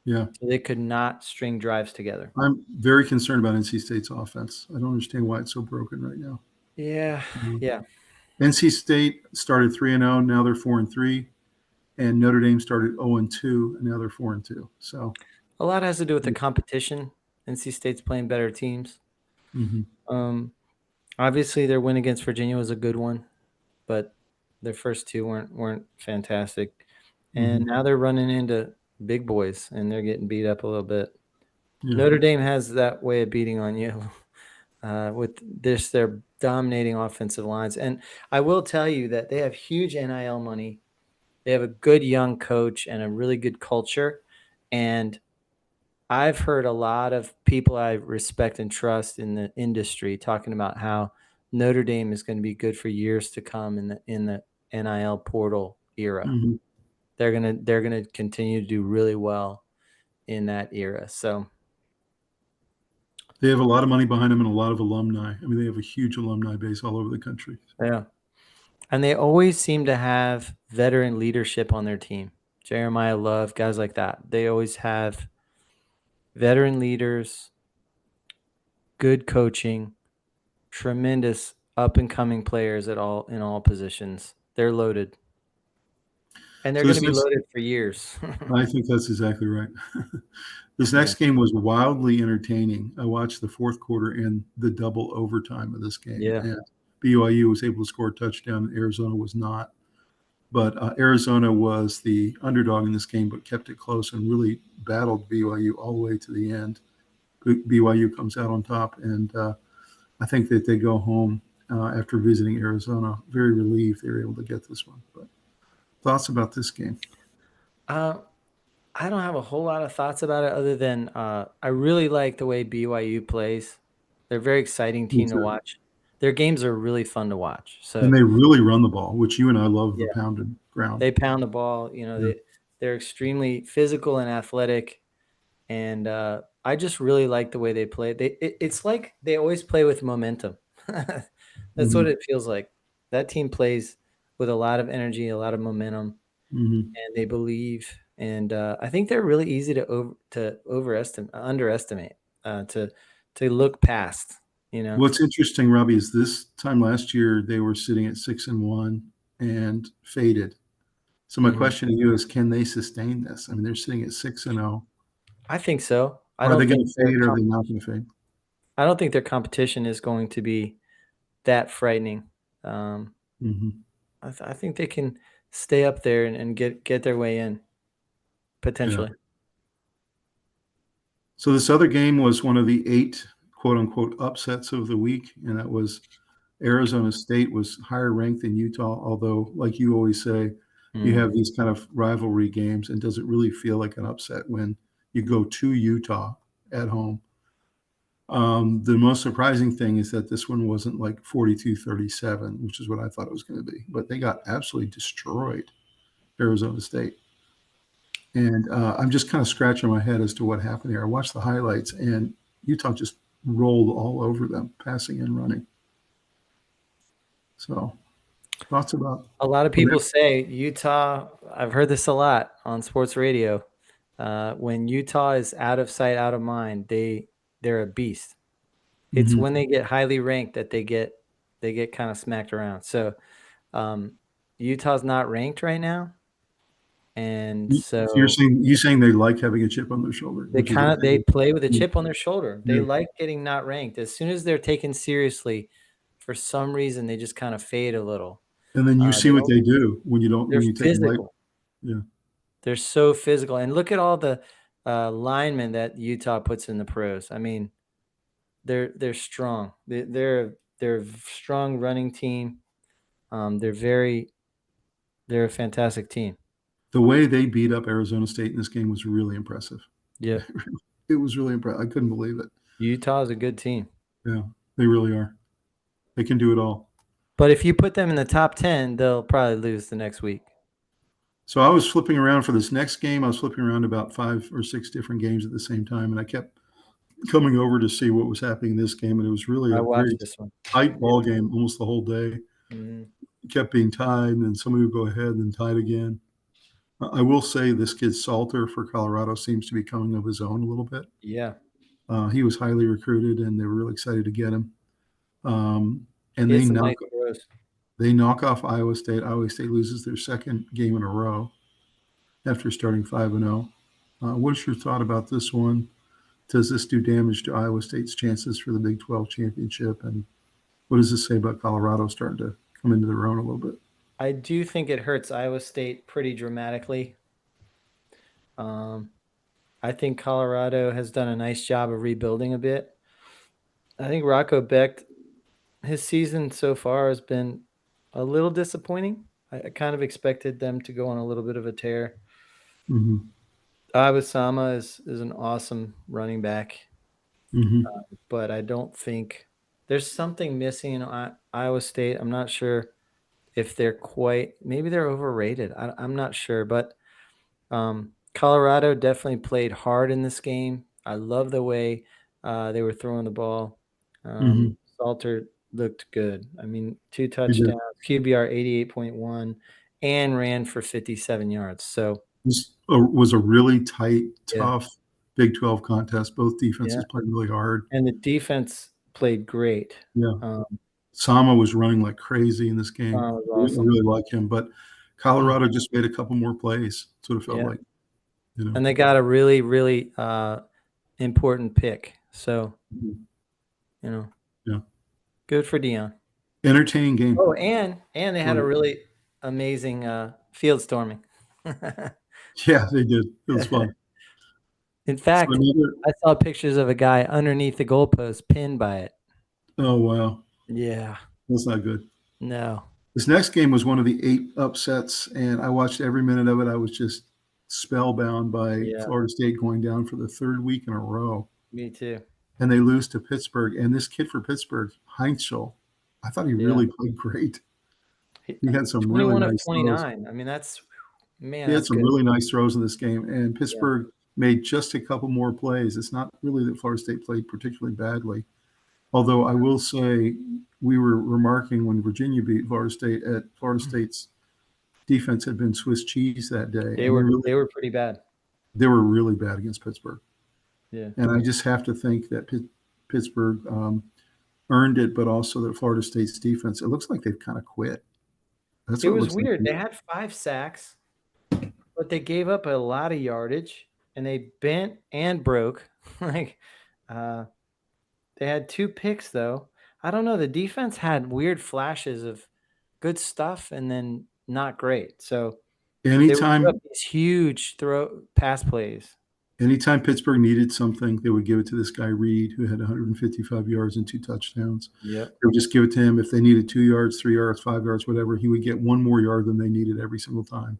yeah. so they could not string drives together. I'm very concerned about NC State's offense. I don't understand why it's so broken right now. Yeah, Mhm. yeah. NC State started 3-0, now they're 4-3, and Notre Dame started 0-2, and now they're 4-2. So, A lot has to do with the competition. NC State's playing better teams. mhm, Um, Obviously, their win against Virginia was a good one, but their first 2 weren't fantastic. And mhm. now they're running into big boys, and they're getting beat up a little bit. Yeah. Notre Dame has that way of beating on you with their dominating offensive lines. And I will tell you that they have huge NIL money. They have a good young coach and a really good culture. And I've heard a lot of people I respect and trust in the industry talking about how Notre Dame is going to be good for years to come in the NIL portal era. Mhm. They're gonna continue to do really well in that era. So They have a lot of money behind them and a lot of alumni. I mean, they have a huge alumni base all over the country. yeah, and they always seem to have veteran leadership on their team. Jeremiah Love, guys like that. They always have veteran leaders, good coaching, tremendous up and coming players at all in all positions. They're loaded. And they're So gonna this be next, loaded for years. I think that's exactly right. This Yeah. next game was wildly entertaining. I watched the fourth quarter and the double overtime of this game, Yeah. and BYU was able to score a touchdown, and Arizona was not. But Arizona was the underdog in this game, but kept it close and really battled BYU all the way to the end. BYU comes out on top, and I think that they go home after visiting Arizona very relieved they were able to get this one. But thoughts about this game? Uh, I don't have a whole lot of thoughts about it other than, I really like the way BYU plays. They're a very exciting Me team to too. watch. Their games are really fun to watch. And So, they really run the ball, which you and I love the yeah, pounded ground. they pound the ball, Yeah. they're extremely physical and athletic, and, I just really like the way they play. It's like they always play with momentum. That's what Hmm. it feels like. That team plays with a lot of energy, a lot of momentum. Hmm. And they believe, and I think they're really easy to underestimate, to look past. You know, What's interesting, Robbie, is this time last year they were sitting at 6-1 and faded. So my Mhm. question to you is, can they sustain this? I mean, they're sitting at 6-0. I think so. Are they going to fade or are they not going to fade? I don't think their competition is going to be that frightening. Um, Hmm. I think they can stay up there and get their way in Yeah. potentially. So this other game was one of the 8 quote unquote upsets of the week, and that was Arizona State was higher ranked than Utah. Although, like you always say, you Mm. have these kind of rivalry games, and does it really feel like an upset when you go to Utah at home? The most surprising thing is that this one wasn't like 42-37, which is what I thought it was going to be, but they got absolutely destroyed, Arizona State. And I'm just kind of scratching my head as to what happened here. I watched the highlights, and Utah just rolled all over them, passing and running. So, thoughts about A lot of when people say Utah. I've heard this a lot on sports radio. When Utah is out of sight, out of mind, they're a beast. It's Mhm. when they get highly ranked that they get kind of smacked around. So um, Utah's not ranked right now, and So you're so saying they like having a chip on their shoulder, which is what they they do. play with a Yeah, chip on their shoulder. They yeah. like getting not ranked. As soon as they're taken seriously, for some reason they just kind of fade a little. And then you see They what don't. they do when you don't They're when you take a light. physical. Yeah. They're so physical, and look at all the linemen that Utah puts in the pros. I mean, they're strong. They're a strong running team. They're they're a fantastic team. The way they beat up Arizona State in this game was really impressive. Yeah. It was really impressive. I couldn't believe it. Utah is a good team. Yeah, they really are. They can do it all. But if you put them in the top 10, they'll probably lose the next week. So I was flipping around for this next game. I was flipping around about 5 or 6 different games at the same time, and I kept coming over to see what was happening in this game, and it was really I a very watched this one. tight ball game almost the whole day. Mhm. It kept being tied, and then somebody would go ahead and tie it again. I will say this kid Salter for Colorado seems to be coming of his own a little bit. Yeah. He was highly recruited, and they were really excited to get him. And He they had some knock nice throws. they knock off Iowa State. Iowa State loses their second game in a row after starting 5-0. What's your thought about this one? Does this do damage to Iowa State's chances for the Big 12 championship? And what does this say about Colorado starting to come into their own a little bit? I do think it hurts Iowa State pretty dramatically. I think Colorado has done a nice job of rebuilding a bit. I think Rocco Beck, his season so far has been a little disappointing. I kind of expected them to go on a little bit of a tear. Mm-hmm. Iwasama is an awesome running back, Mm-hmm. but I don't think there's something missing in Iowa State. I'm not sure if maybe they're overrated. I'm not sure, but Colorado definitely played hard in this game. I love the way they were throwing the ball. Mm-hmm. Salter looked good. I mean, 2 He did. touchdowns, QBR 88.1, and ran for 57 yards. So This was a really tight, yeah, tough Big 12 contest. Both defenses yeah. played really hard. And the defense played great. Yeah. Sama was running like crazy in this game. Was I awesome. really like him, but Colorado just made a couple more plays. That's what it felt Yeah. like. You know. And they got a really, really important pick. So, Mhm. Yeah. good for Dion. Entertaining game. Oh, and they had a really amazing field storming. Yeah, they did. It was fun. In fact, I saw pictures of a guy underneath the goalpost pinned by it. Oh, wow. Yeah. That's not good. No. This next game was one of the 8 upsets, and I watched every minute of it. I was just spellbound by Florida State going down for the 3rd week in a row. Me too. And they lose to Pittsburgh. And this kid for Pittsburgh, Heinzel, I thought he really played great. He had some really 21 of nice 29. throws. I mean, that's He had some good. really nice throws in this game, and Pittsburgh made just a couple more plays. It's not really that Florida State played particularly badly. Although I will say we were remarking when Virginia beat Florida State at Florida State's defense had been Swiss cheese that day. They were pretty bad. They were really bad against Pittsburgh. Yeah. And I just have to think that Pittsburgh earned it, but also that Florida State's defense, it looks like they've kind of quit. That's what it was weird. They had 5 sacks, but they gave up a lot of yardage, and they bent and broke. Like, they had 2 picks, though. I don't know. The defense had weird flashes of good stuff and then not great. So anytime they would these huge pass plays. Anytime Pittsburgh needed something, they would give it to this guy Reed, who had 155 yards and 2 touchdowns. Yep. They would just give it to him. If they needed 2 yards, 3 yards, 5 yards, whatever, he would get 1 more yard than they needed every single time.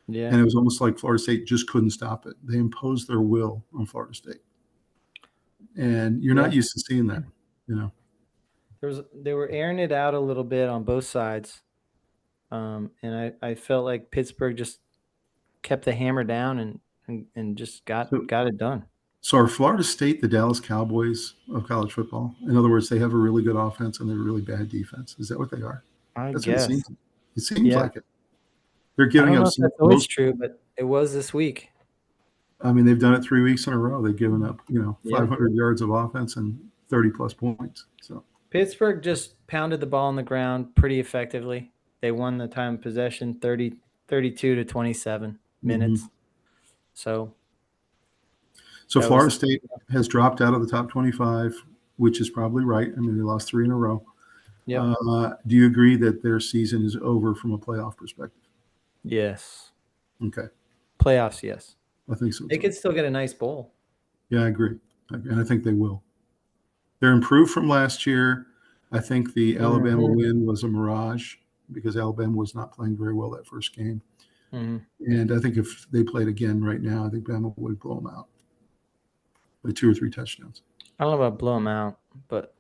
Yeah. And it was almost like Florida State just couldn't stop it. They imposed their will on Florida State. And you're not used to seeing that, you know. They were airing it out a little bit on both sides. And I felt like Pittsburgh just kept the hammer down and just got it done. So are Florida State the Dallas Cowboys of college football? In other words, they have a really good offense and they're really bad defense. Is that what they are? That's guess. What it seems like it. They're giving up. That's always true, but it was this week. I mean, they've done it 3 weeks in a row. They've given up, 500 yards of offense and 30-plus points. So Pittsburgh just pounded the ball on the ground pretty effectively. They won the time of possession 32 to 27 minutes. Mm-hmm. So Florida State has dropped out of the top 25, which is probably right. I mean, they lost 3 in a row. Yep. Do you agree that their season is over from a playoff perspective? Yes. Okay. Playoffs, yes. I think so. They could still get a nice bowl. Yeah, I agree. And I think they will. They're improved from last year. I think the Alabama win was a mirage because Alabama was not playing very well that first game. Mm-hmm. And I think if they played again right now, I think Bama would blow them out. by 2 or 3 touchdowns. I don't know about blow them out, but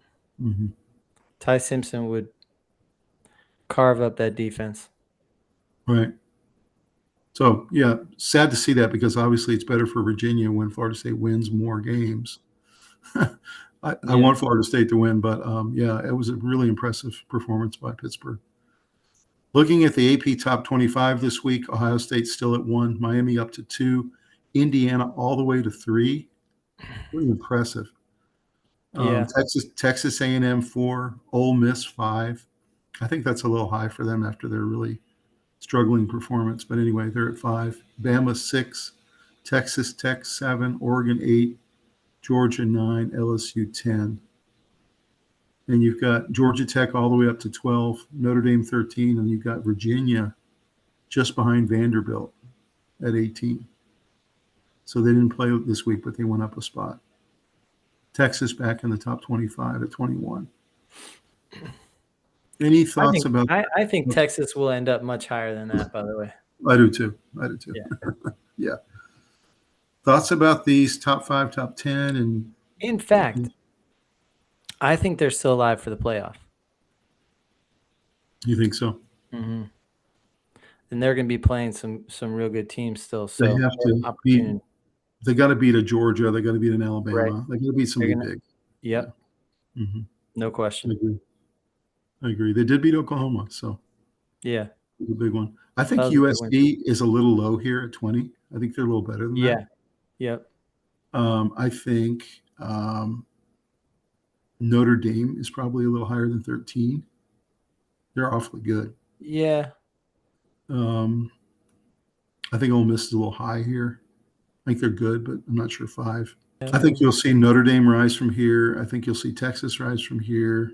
Ty Simpson would carve up that defense. Right. So, yeah, sad to see that because obviously it's better for Virginia when Florida State wins more games. I want Florida State to win, but yeah, it was a really impressive performance by Pittsburgh. Looking at the AP top 25 this week, Ohio State still at 1, Miami up to 2, Indiana all the way to 3. Really impressive. Yeah. Texas A&M 4, Ole Miss 5. I think that's a little high for them after their really struggling performance. But anyway, they're at 5. Bama 6, Texas Tech 7, Oregon 8, Georgia 9, LSU 10. And you've got Georgia Tech all the way up to 12, Notre Dame 13, and you've got Virginia just behind Vanderbilt at 18. So they didn't play this week, but they went up a spot. Texas back in the top 25 at 21. Any thoughts about? I think Texas will end up much higher than that, by the way. I do too. Yeah. Yeah. Thoughts about these top 5, top 10? And in fact, I think they're still alive for the playoff. You think so? Mm-hmm. And they're going to be playing some real good teams still. So they have to beat. They got to beat a Georgia. They got to beat an Alabama. Right. They got to beat somebody big. Yep. Yeah. Mm-hmm. No question. I agree. They did beat Oklahoma, so yeah, it was a big one. I think USC is a little low here at 20. I think they're a little better than that. Yep. I think Notre Dame is probably a little higher than 13. They're awfully good. Yeah. I think Ole Miss is a little high here. I think they're good, but I'm not sure 5. I think you'll see Notre Dame rise from here. I think you'll see Texas rise from here.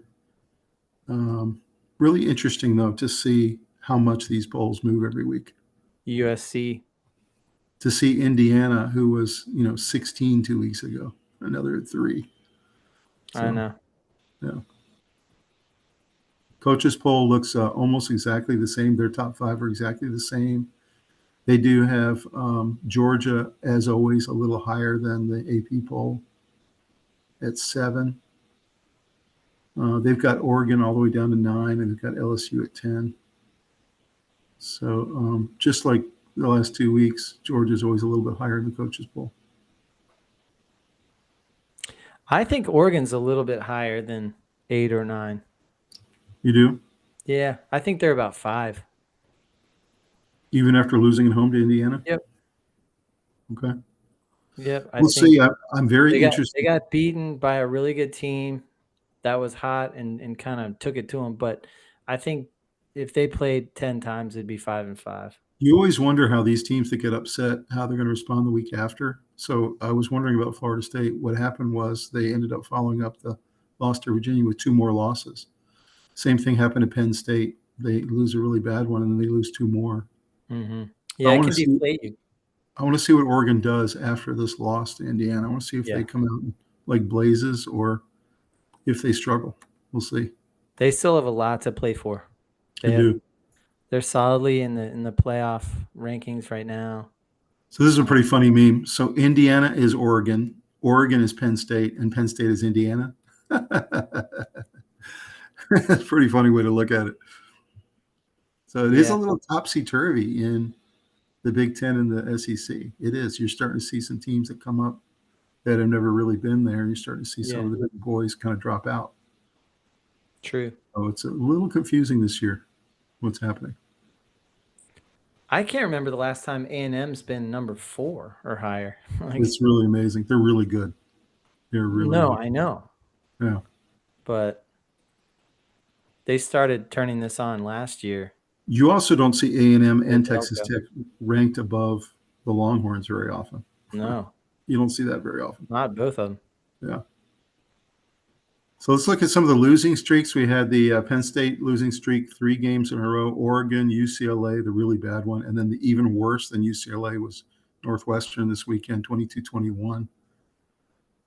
Really interesting, though, to see how much these polls move every week. USC. To see Indiana, who was 16 2 weeks ago, another 3. So, I know. Yeah. Coaches poll looks almost exactly the same. Their top 5 are exactly the same. They do have Georgia, as always, a little higher than the AP poll at 7. They've got Oregon all the way down to 9, and they've got LSU at 10. So just like the last 2 weeks, Georgia's always a little bit higher in the coaches poll. I think Oregon's a little bit higher than 8 or 9. You do? Yeah, I think they're about 5. Even after losing at home to Indiana? Yep. Okay. Yep. We'll see. I'm very interested. They got beaten by a really good team that was hot and kind of took it to them. But I think if they played 10 times, it'd be 5-5. You always wonder how these teams that get upset, how they're going to respond the week after. So I was wondering about Florida State. What happened was they ended up following up the loss to Virginia with 2 more losses. Same thing happened to Penn State. They lose a really bad one, and then they lose 2 more. Mm-hmm. Yeah, it can deflate you. I want to see what Oregon does after this loss to Indiana. I want to see if they come out like blazes or if they struggle. We'll see. They still have a lot to play for. They do. They're solidly in the playoff rankings right now. So this is a pretty funny meme. So Indiana is Oregon, Oregon is Penn State, and Penn State is Indiana. That's a pretty funny way to look at it. So it is a little topsy-turvy in the Big Ten and the SEC. It is. You're starting to see some teams that come up that have never really been there. You're starting to see some of the big boys kind of drop out. True. So it's a little confusing this year, what's happening. I can't remember the last time A&M's been number 4 or higher. It's really amazing. They're really good. They're really good. I know. Yeah. But they started turning this on last year. You also don't see A&M and Texas Tech ranked above the Longhorns very often. No. You don't see that very often. Not both of them. Yeah. So let's look at some of the losing streaks. We had the Penn State losing streak 3 games in a row, Oregon, UCLA, the really bad one, and then the even worse than UCLA was Northwestern this weekend, 22-21.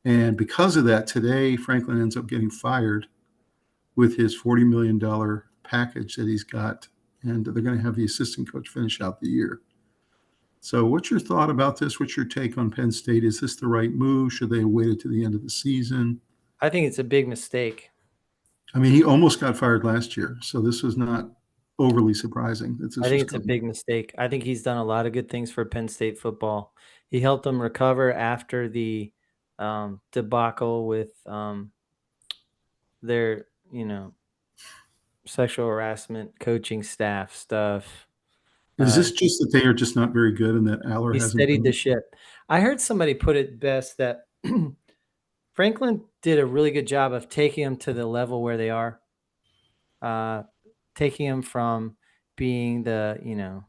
And because of that, today Franklin ends up getting fired with his $40 million package that he's got, and they're going to have the assistant coach finish out the year. So what's your thought about this? What's your take on Penn State? Is this the right move? Should they have waited to the end of the season? I think it's a big mistake. I mean, he almost got fired last year, so this was not overly surprising that I this think was it's a coming. big mistake. I think he's done a lot of good things for Penn State football. He helped them recover after the debacle with their, sexual harassment, coaching staff stuff. Is this He, just that they are just not very good and that Aller he hasn't steadied the been? ship. I heard somebody put it best that Franklin did a really good job of taking them to the level where they are, uh, taking them from being the,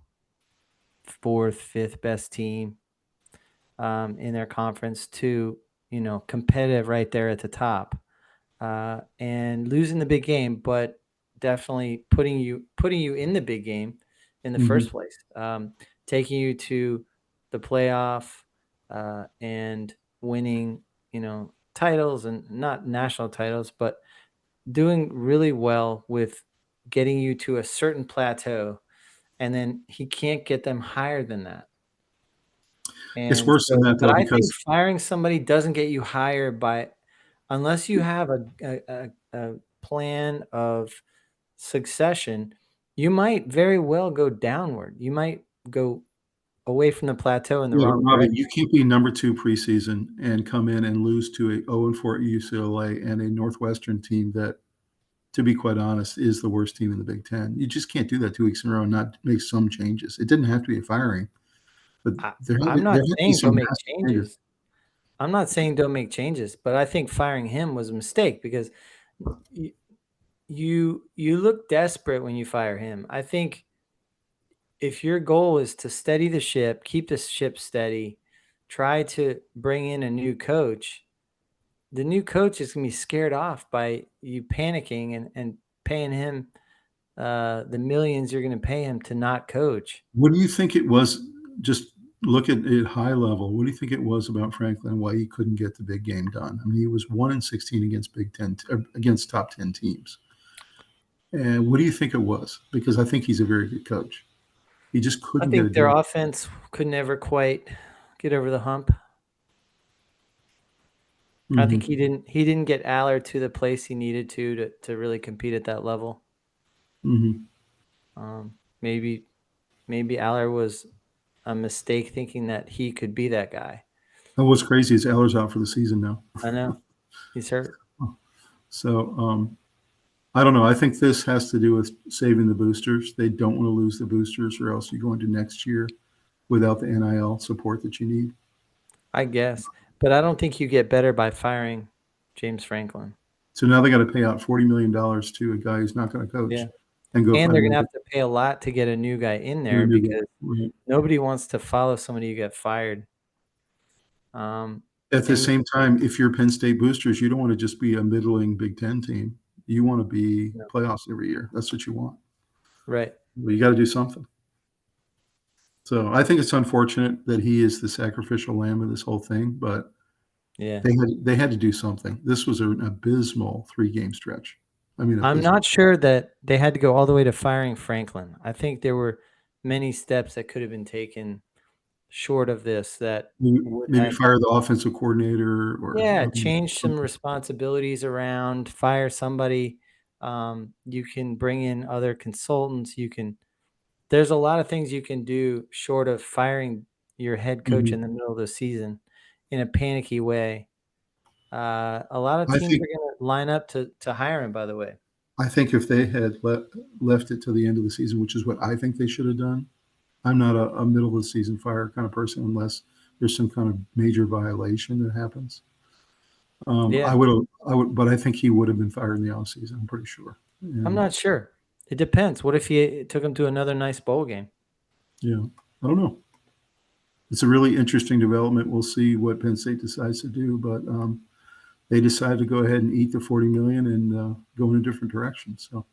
fourth, fifth best team in their conference to, competitive right there at the top, and losing the big game, but definitely putting you in the big game in the Mhm, first place, taking you to the playoff, and winning, titles, and not national titles, but doing really well with getting you to a certain plateau, and then he can't get them higher than that. it's And worse than so, that, but though, I think because firing somebody doesn't get you higher by, unless you have a plan of succession, you might very well go downward. You might go away from the plateau in the yeah, but wrong Robbie, you direction. can't be number 2 preseason and come in and lose to a 0-4 UCLA and a Northwestern team that, to be quite honest, is the worst team in the Big Ten. You just can't do that 2 weeks in a row and not make some changes. It didn't have to be a firing, but I I'm there not had to be saying some don't make drastic changes. changes. I'm not saying don't make changes, but I think firing him was a mistake because y you look desperate when you fire him. I think if your goal is to steady the ship, keep the ship steady, try to bring in a new coach, the new coach is going to be scared off by you panicking and paying him the millions you're going to pay him to not coach. What do you think it was? Just look at it high level. What do you think it was about Franklin why he couldn't get the big game done? I mean, he was 1-16 against Big Ten against top 10 teams. And what do you think it was? Because I think he's a very good coach. He just I couldn't get think it their done. offense could never quite get over the hump. I think Hmm. he didn't get Aller to the place he needed to really compete at that level. Hmm. Maybe Aller was a mistake thinking that he could be that guy. And what's crazy is Eller's out for the season now. I know he's hurt. So I don't know. I think this has to do with saving the boosters. They don't want to lose the boosters, or else you go into next year without the NIL support that you need. I guess, but I don't think you get better by firing James Franklin. So now they got to pay out $40 million to a guy who's not going to Yeah, coach and go and they're find gonna have to pay a lot to get a new guy in there a new guy. because Right. nobody wants to follow somebody who got fired. Um, At the and same time, if you're Penn State boosters, you don't want to just be a middling Big Ten team. You want to be no, playoffs every year. That's what you want. right, Well, you got to do something. So I think it's unfortunate that he is the sacrificial lamb of this whole thing, but yeah. they had to do something. This was an abysmal 3-game stretch. I mean, I'm abysmal. not sure that they had to go all the way to firing Franklin. I think there were many steps that could have been taken short of this that would Maybe have, fire the offensive coordinator or yeah, change some something. responsibilities around, fire somebody. You can bring in other consultants. There's a lot of things you can do short of firing your head coach Mhm. in the middle of the season in a panicky way. A lot of I teams think are going to line up to hire him, by the way. I think if they had left it to the end of the season, which is what I think they should have done. I'm not a middle of the season fire kind of person unless there's some kind of major violation that happens. Yeah, But I think he would have been fired in the offseason. I'm pretty sure. I'm And not sure. It depends. What if he took him to another nice bowl game? yeah, I don't know. It's a really interesting development. We'll see what Penn State decides to do, but they decided to go ahead and eat the 40 million and go in a different direction. So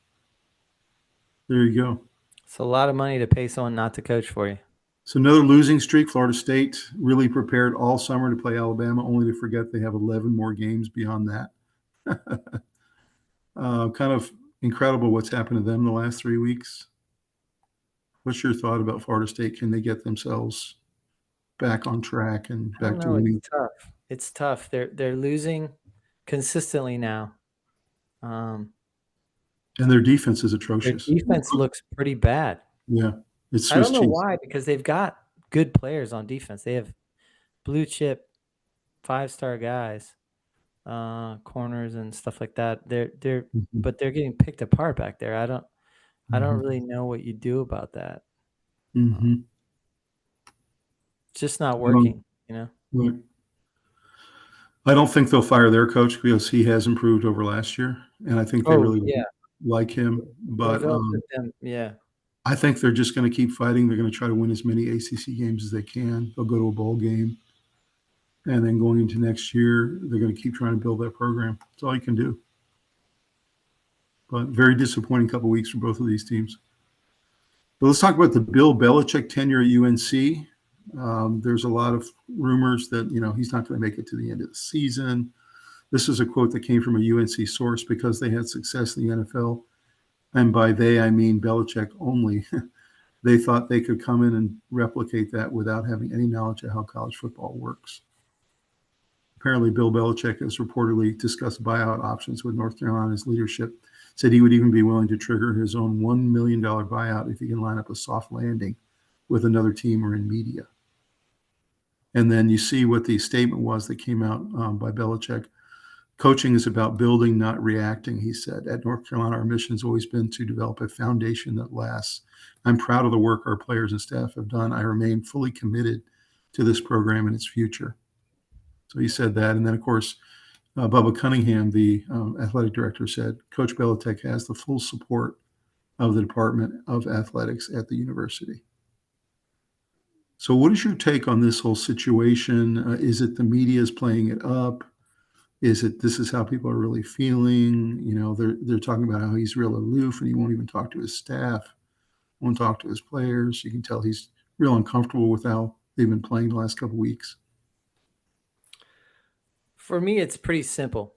there you go. It's a lot of money to pay someone not to coach for you. So another losing streak. Florida State really prepared all summer to play Alabama, only to forget they have 11 more games beyond that. Kind of incredible what's happened to them the last 3 weeks. What's your thought about Florida State? Can they get themselves back on track and I don't back to know. It's winning. tough. It's tough. They're losing consistently now. Um, And their defense is their atrocious. defense looks pretty bad. Yeah, it's I Swiss don't know cheese. why, because they've got good players on defense. They have blue chip 5-star guys, corners and stuff like that. Mhm, But they're getting picked apart back there. I don't mhm, really know what you do about that. mhm. It's just not I don't, working, you know? right. I don't think they'll fire their coach because he has improved over last year, and I think they Oh, really yeah. like him. But They'll put them, yeah. I think they're just going to keep fighting. They're going to try to win as many ACC games as they can. They'll go to a bowl game, and then going into next year, they're going to keep trying to build that program. That's all you can do. But very disappointing couple weeks for both of these teams. But let's talk about the Bill Belichick tenure at UNC. There's a lot of rumors that he's not going to make it to the end of the season. This is a quote that came from a UNC source because they had success in the NFL, and by they I mean Belichick only. They thought they could come in and replicate that without having any knowledge of how college football works. Apparently, Bill Belichick has reportedly discussed buyout options with North Carolina's leadership, said he would even be willing to trigger his own $1 million buyout if he can line up a soft landing with another team or in media. And then you see what the statement was that came out by Belichick. Coaching is about building, not reacting, he said. At North Carolina, our mission has always been to develop a foundation that lasts. I'm proud of the work our players and staff have done. I remain fully committed to this program and its future. So he said that. And then, of course, Bubba Cunningham, the athletic director, said Coach Belichick has the full support of the Department of Athletics at the university. So, what is your take on this whole situation? Is it the media is playing it up? Is it this is how people are really feeling? They're talking about how he's real aloof and he won't even talk to his staff, won't talk to his players. You can tell he's real uncomfortable with how they've been playing the last couple of weeks. For me, it's pretty simple.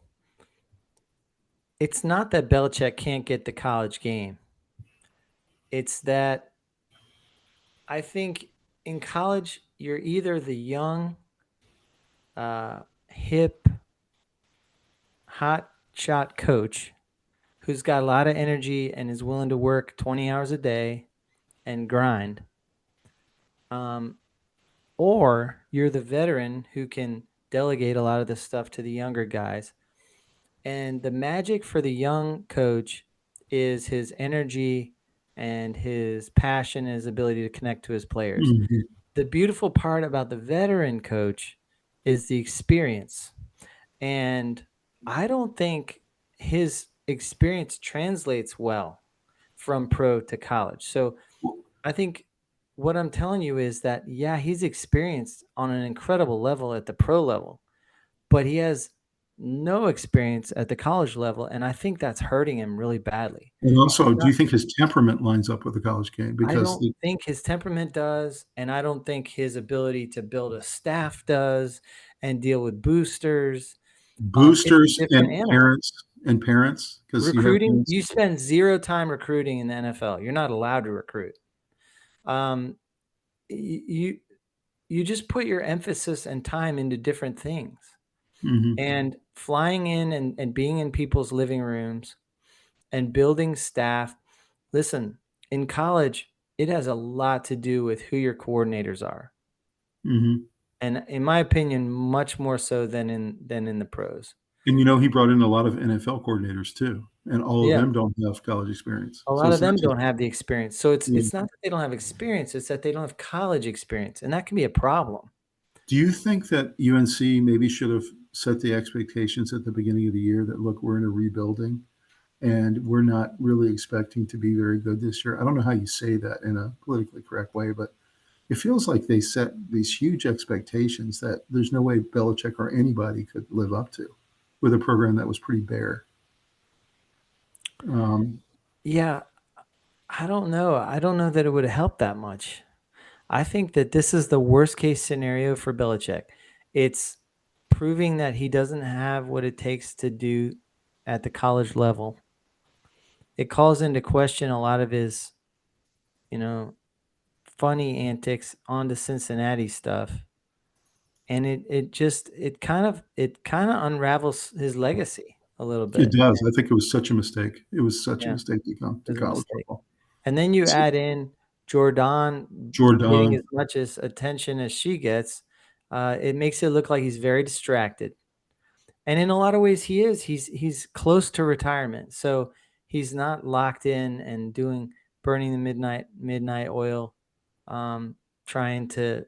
It's not that Belichick can't get the college game. It's that I think in college, you're either the young, hip, hot shot coach who's got a lot of energy and is willing to work 20 hours a day and grind, or you're the veteran who can delegate a lot of this stuff to the younger guys. And the magic for the young coach is his energy and his passion and his ability to connect to his players. Mhm. The beautiful part about the veteran coach is the experience. And I don't think his experience translates well from pro to college. So I think what I'm telling you is that, yeah, he's experienced on an incredible level at the pro level, but he has no experience at the college level. And I think that's hurting him really badly. And It's also, do not, you think his temperament lines up with the college game? I Because don't the think his temperament does. And I don't think his ability to build a staff does and deal with boosters. It's a boosters different animal. and parents, because you have Recruiting, parents. you spend zero time recruiting in the NFL. You're not allowed to recruit. Um, you you just put your emphasis and time into different things. Mhm, And flying in and being in people's living rooms and building staff. Listen, in college, it has a lot to do with who your coordinators are. mhm. And in my opinion, much more so than in the pros. And he brought in a lot of NFL coordinators too, and all of Yeah. them don't have college experience. A So lot it's of not them just don't have the experience. So it's yeah. it's not that they don't have experience, it's that they don't have college experience, and that can be a problem. Do you think that UNC maybe should have set the expectations at the beginning of the year that, "Look, we're in a rebuilding, and we're not really expecting to be very good this year"? I don't know how you say that in a politically correct way, but it feels like they set these huge expectations that there's no way Belichick or anybody could live up to with a program that was pretty bare. Um, Yeah, I don't know. I don't know that it would help that much. I think that this is the worst case scenario for Belichick. It's proving that he doesn't have what it takes to do at the college level. It calls into question a lot of his, you know, funny antics on the Cincinnati stuff. and it kind of unravels his legacy a little It bit. does. I think it was such a mistake. It was such a Yeah, mistake to come it to was a college mistake. football. And then you So, add in Jordan getting Jordan, as much as attention as she gets. It makes it look like he's very distracted. And in a lot of ways he is. He's close to retirement. So he's not locked in and burning the midnight oil, trying to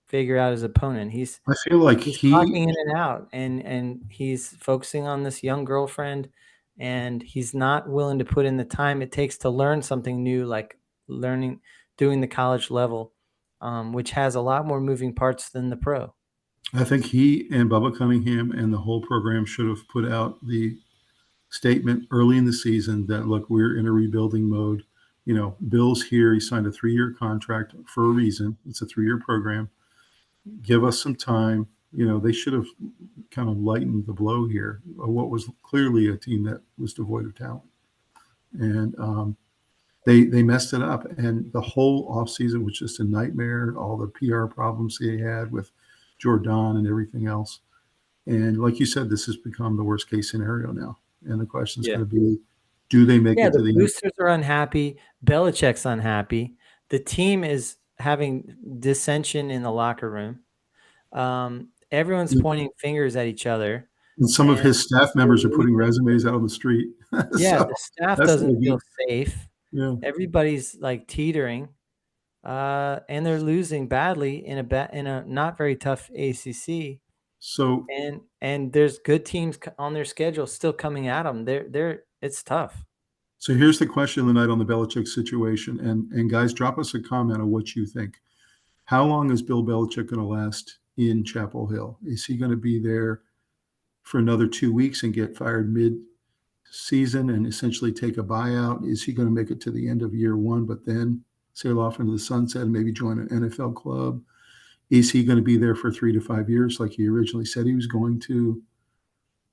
figure out his opponent. I feel like He's he, clocking in and out, and he's focusing on this young girlfriend, and he's not willing to put in the time it takes to learn something new, like doing the college level, which has a lot more moving parts than the pro. I think he and Bubba Cunningham and the whole program should have put out the statement early in the season that, look, we're in a rebuilding mode. You know, Bill's here. He signed a 3-year contract for a reason. It's a 3-year program. Give us some time. You know, they should have kind of lightened the blow here of what was clearly a team that was devoid of talent. And they messed it up. And the whole offseason was just a nightmare, all the PR problems they had with Jordan and everything else. And like you said, this has become the worst case scenario now. And the question is Yeah. going to be, do they make Yeah, it to the the end? boosters are unhappy. Belichick's unhappy. The team is having dissension in the locker room. Everyone's pointing fingers at each other. And some of And his staff members are putting resumes out on the street. yeah, So the staff that's doesn't what feel he, safe. yeah. Everybody's like teetering, and they're losing badly in a not very tough ACC. So, And there's good teams on their schedule still coming at them. It's tough. so here's the question of the night on the Belichick situation. And guys, drop us a comment on what you think. How long is Bill Belichick going to last in Chapel Hill? Is he going to be there for another 2 weeks and get fired mid-season and essentially take a buyout? Is he going to make it to the end of year one, but then sail off into the sunset and maybe join an NFL club? Is he going to be there for 3 to 5 years like he originally said he was going to?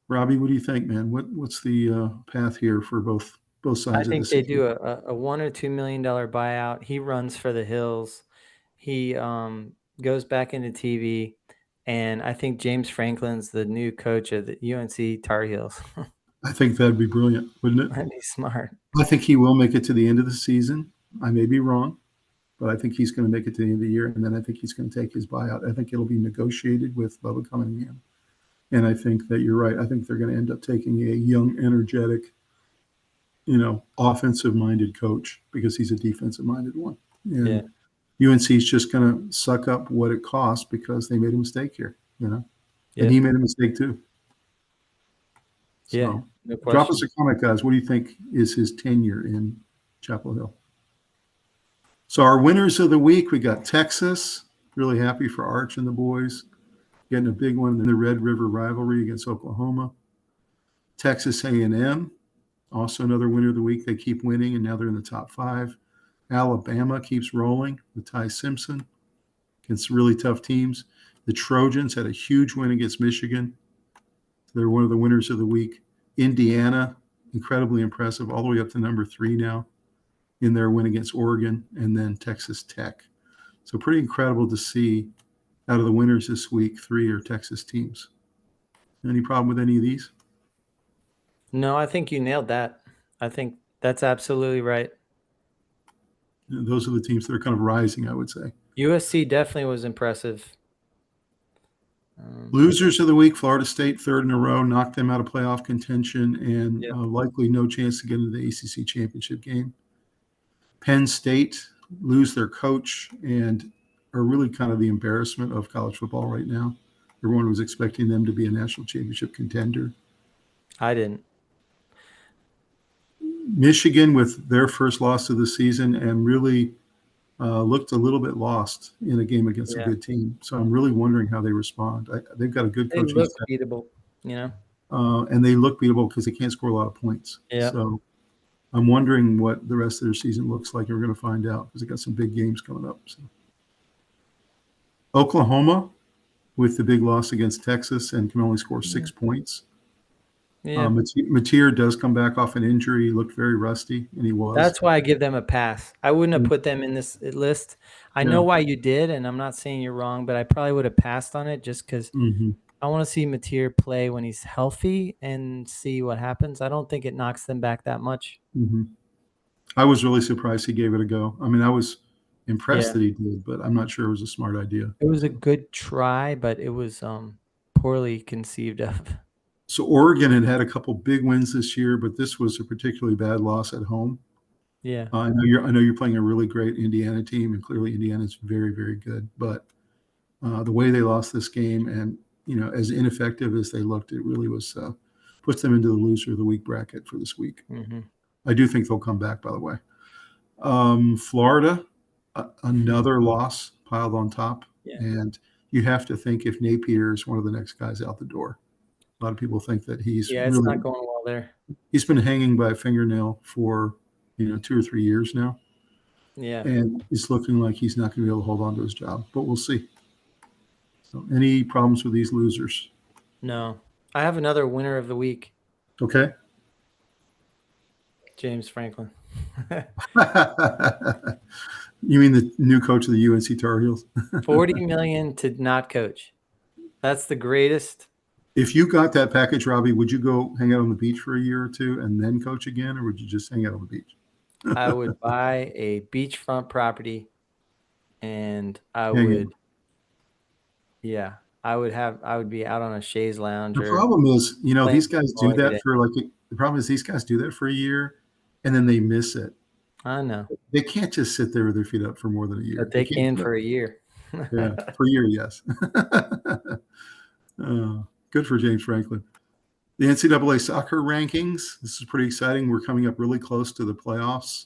Robbie, what do you think, man? What's the path here for both I sides of think this they issue? do a $1 or $2 million buyout. He runs for the hills. He goes back into TV, and I think James Franklin's the new coach of the UNC Tar Heels. I think that'd be brilliant, wouldn't it? That'd be smart. I think he will make it to the end of the season. I may be wrong, but I think he's going to make it to the end of the year, and then I think he's going to take his buyout. I think it'll be negotiated with Bubba Cunningham, and I think that you're right. I think they're going to end up taking a young, energetic, offensive-minded coach because he's a defensive-minded one. Yeah. And UNC is just going to suck up what it costs because they made a mistake here, Yeah. and he made a mistake too. Yeah. So No drop us question. a comment, guys. What do you think is his tenure in Chapel Hill? So our winners of the week, we got Texas. Really happy for Arch and the boys. Getting a big one in the Red River rivalry against Oklahoma. Texas A&M, also another winner of the week. They keep winning, and now they're in the top 5. Alabama keeps rolling with Ty Simpson against really tough teams. The Trojans had a huge win against Michigan. They're one of the winners of the week. Indiana, incredibly impressive, all the way up to number 3 now in their win against Oregon, and then Texas Tech. So pretty incredible to see out of the winners this week, 3 are Texas teams. Any problem with any of these? No, I think you nailed that. I think that's absolutely right. Those are the teams that are kind of rising, I would say. USC definitely was impressive. Losers of the week, Florida State, 3rd in a row, knocked them out of playoff contention and Yeah. likely no chance to get into the ACC championship game. Penn State lose their coach and are really kind of the embarrassment of college football right now. Everyone was expecting them to be a national championship contender. I didn't. Michigan with their first loss of the season and really looked a little bit lost in a game against a Yeah. good team. So I'm really wondering how they respond. They've got a good They coaching look staff, beatable, and they look beatable because they can't score a lot of points. Yeah. So I'm wondering what the rest of their season looks like. And we're going to find out because they got some big games coming up. So. Oklahoma with the big loss against Texas and can only score 6 points. Yeah. Mateer does come back off an injury. He looked very rusty, and he was. That's why I give them a pass. I wouldn't have put them in this list. I know why you did, and I'm not saying you're wrong, but I probably would have passed on it just because I want to see Mateer play when he's healthy and see what happens. I don't think it knocks them back that much. I was really surprised he gave it a go. I mean, I was impressed Yeah. that he did, but I'm not sure it was a smart idea. It was a good try, but it was poorly conceived of. So Oregon had a couple big wins this year, but this was a particularly bad loss at home. Yeah. I know you're playing a really great Indiana team, and clearly Indiana's very, very good. But the way they lost this game, and as ineffective as they looked, it really was puts them into the loser of the week bracket for this week. I do think they'll come back, by the way. Florida, another loss piled on top, and you have to think if Napier is one of the next guys out the door. A lot of people think that he's it's not going well there. He's been hanging by a fingernail for 2 or 3 years now. Yeah. And it's looking like he's not going to be able to hold on to his job, but we'll see. So, any problems with these losers? No. I have another winner of the week. Okay. James Franklin. You mean the new coach of the UNC Tar Heels? $40 million to not coach. That's the greatest. If you got that package, Robbie, would you go hang out on the beach for a year or two and then coach again, or would you just hang out on the beach? I would buy a beachfront property, and I would be out on a chaise lounge. The problem is, these guys do that day. for the problem is these guys do that for a year and then they miss it. I know. They can't just sit there with their feet up for more than a year. But they can for a year. Yeah, for a year, yes. Good for James Franklin. The NCAA soccer rankings. This is pretty exciting. We're coming up really close to the playoffs.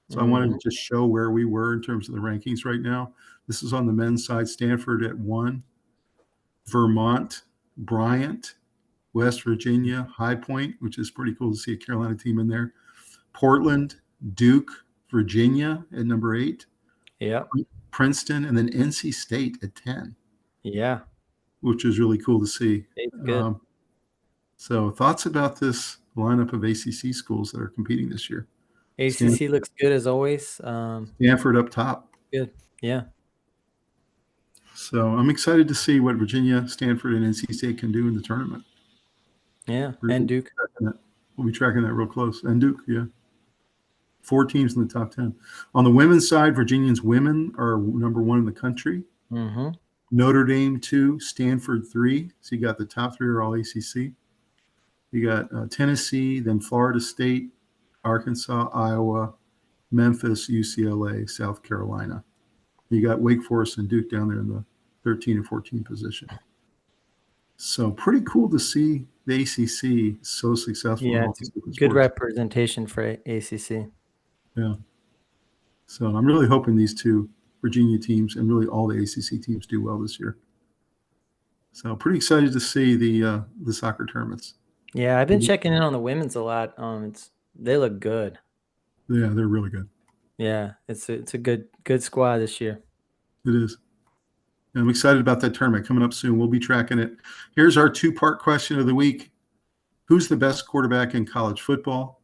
So I wanted to just show where we were in terms of the rankings right now. This is on the men's side. Stanford at 1, Vermont, Bryant, West Virginia, High Point, which is pretty cool to see a Carolina team in there. Portland, Duke, Virginia at number 8. Yeah. Princeton, and then NC State at 10. Yeah. Which is really cool to see. It's good. So thoughts about this lineup of ACC schools that are competing this year? ACC looks good as always. Stanford up top. Good. Yeah. So I'm excited to see what Virginia, Stanford, and NC State can do in the tournament. Yeah, and Duke. We'll be tracking that real close. And Duke, yeah. 4 teams in the top 10. On the women's side, Virginians women are number 1 in the country. Notre Dame 2, Stanford 3. So you got the top 3 are all ACC. You got Tennessee, then Florida State, Arkansas, Iowa, Memphis, UCLA, South Carolina. You got Wake Forest and Duke down there in the 13 and 14 position. So pretty cool to see the ACC so successful. Yeah, it's good representation for ACC. Yeah. So I'm really hoping these 2 Virginia teams and really all the ACC teams do well this year. So pretty excited to see the soccer tournaments. Yeah, I've been checking in on the women's a lot. They look good. Yeah, they're really good. Yeah, it's a good squad this year. It is. And I'm excited about that tournament coming up soon. We'll be tracking it. Here's our 2-part question of the week. Who's the best quarterback in college football?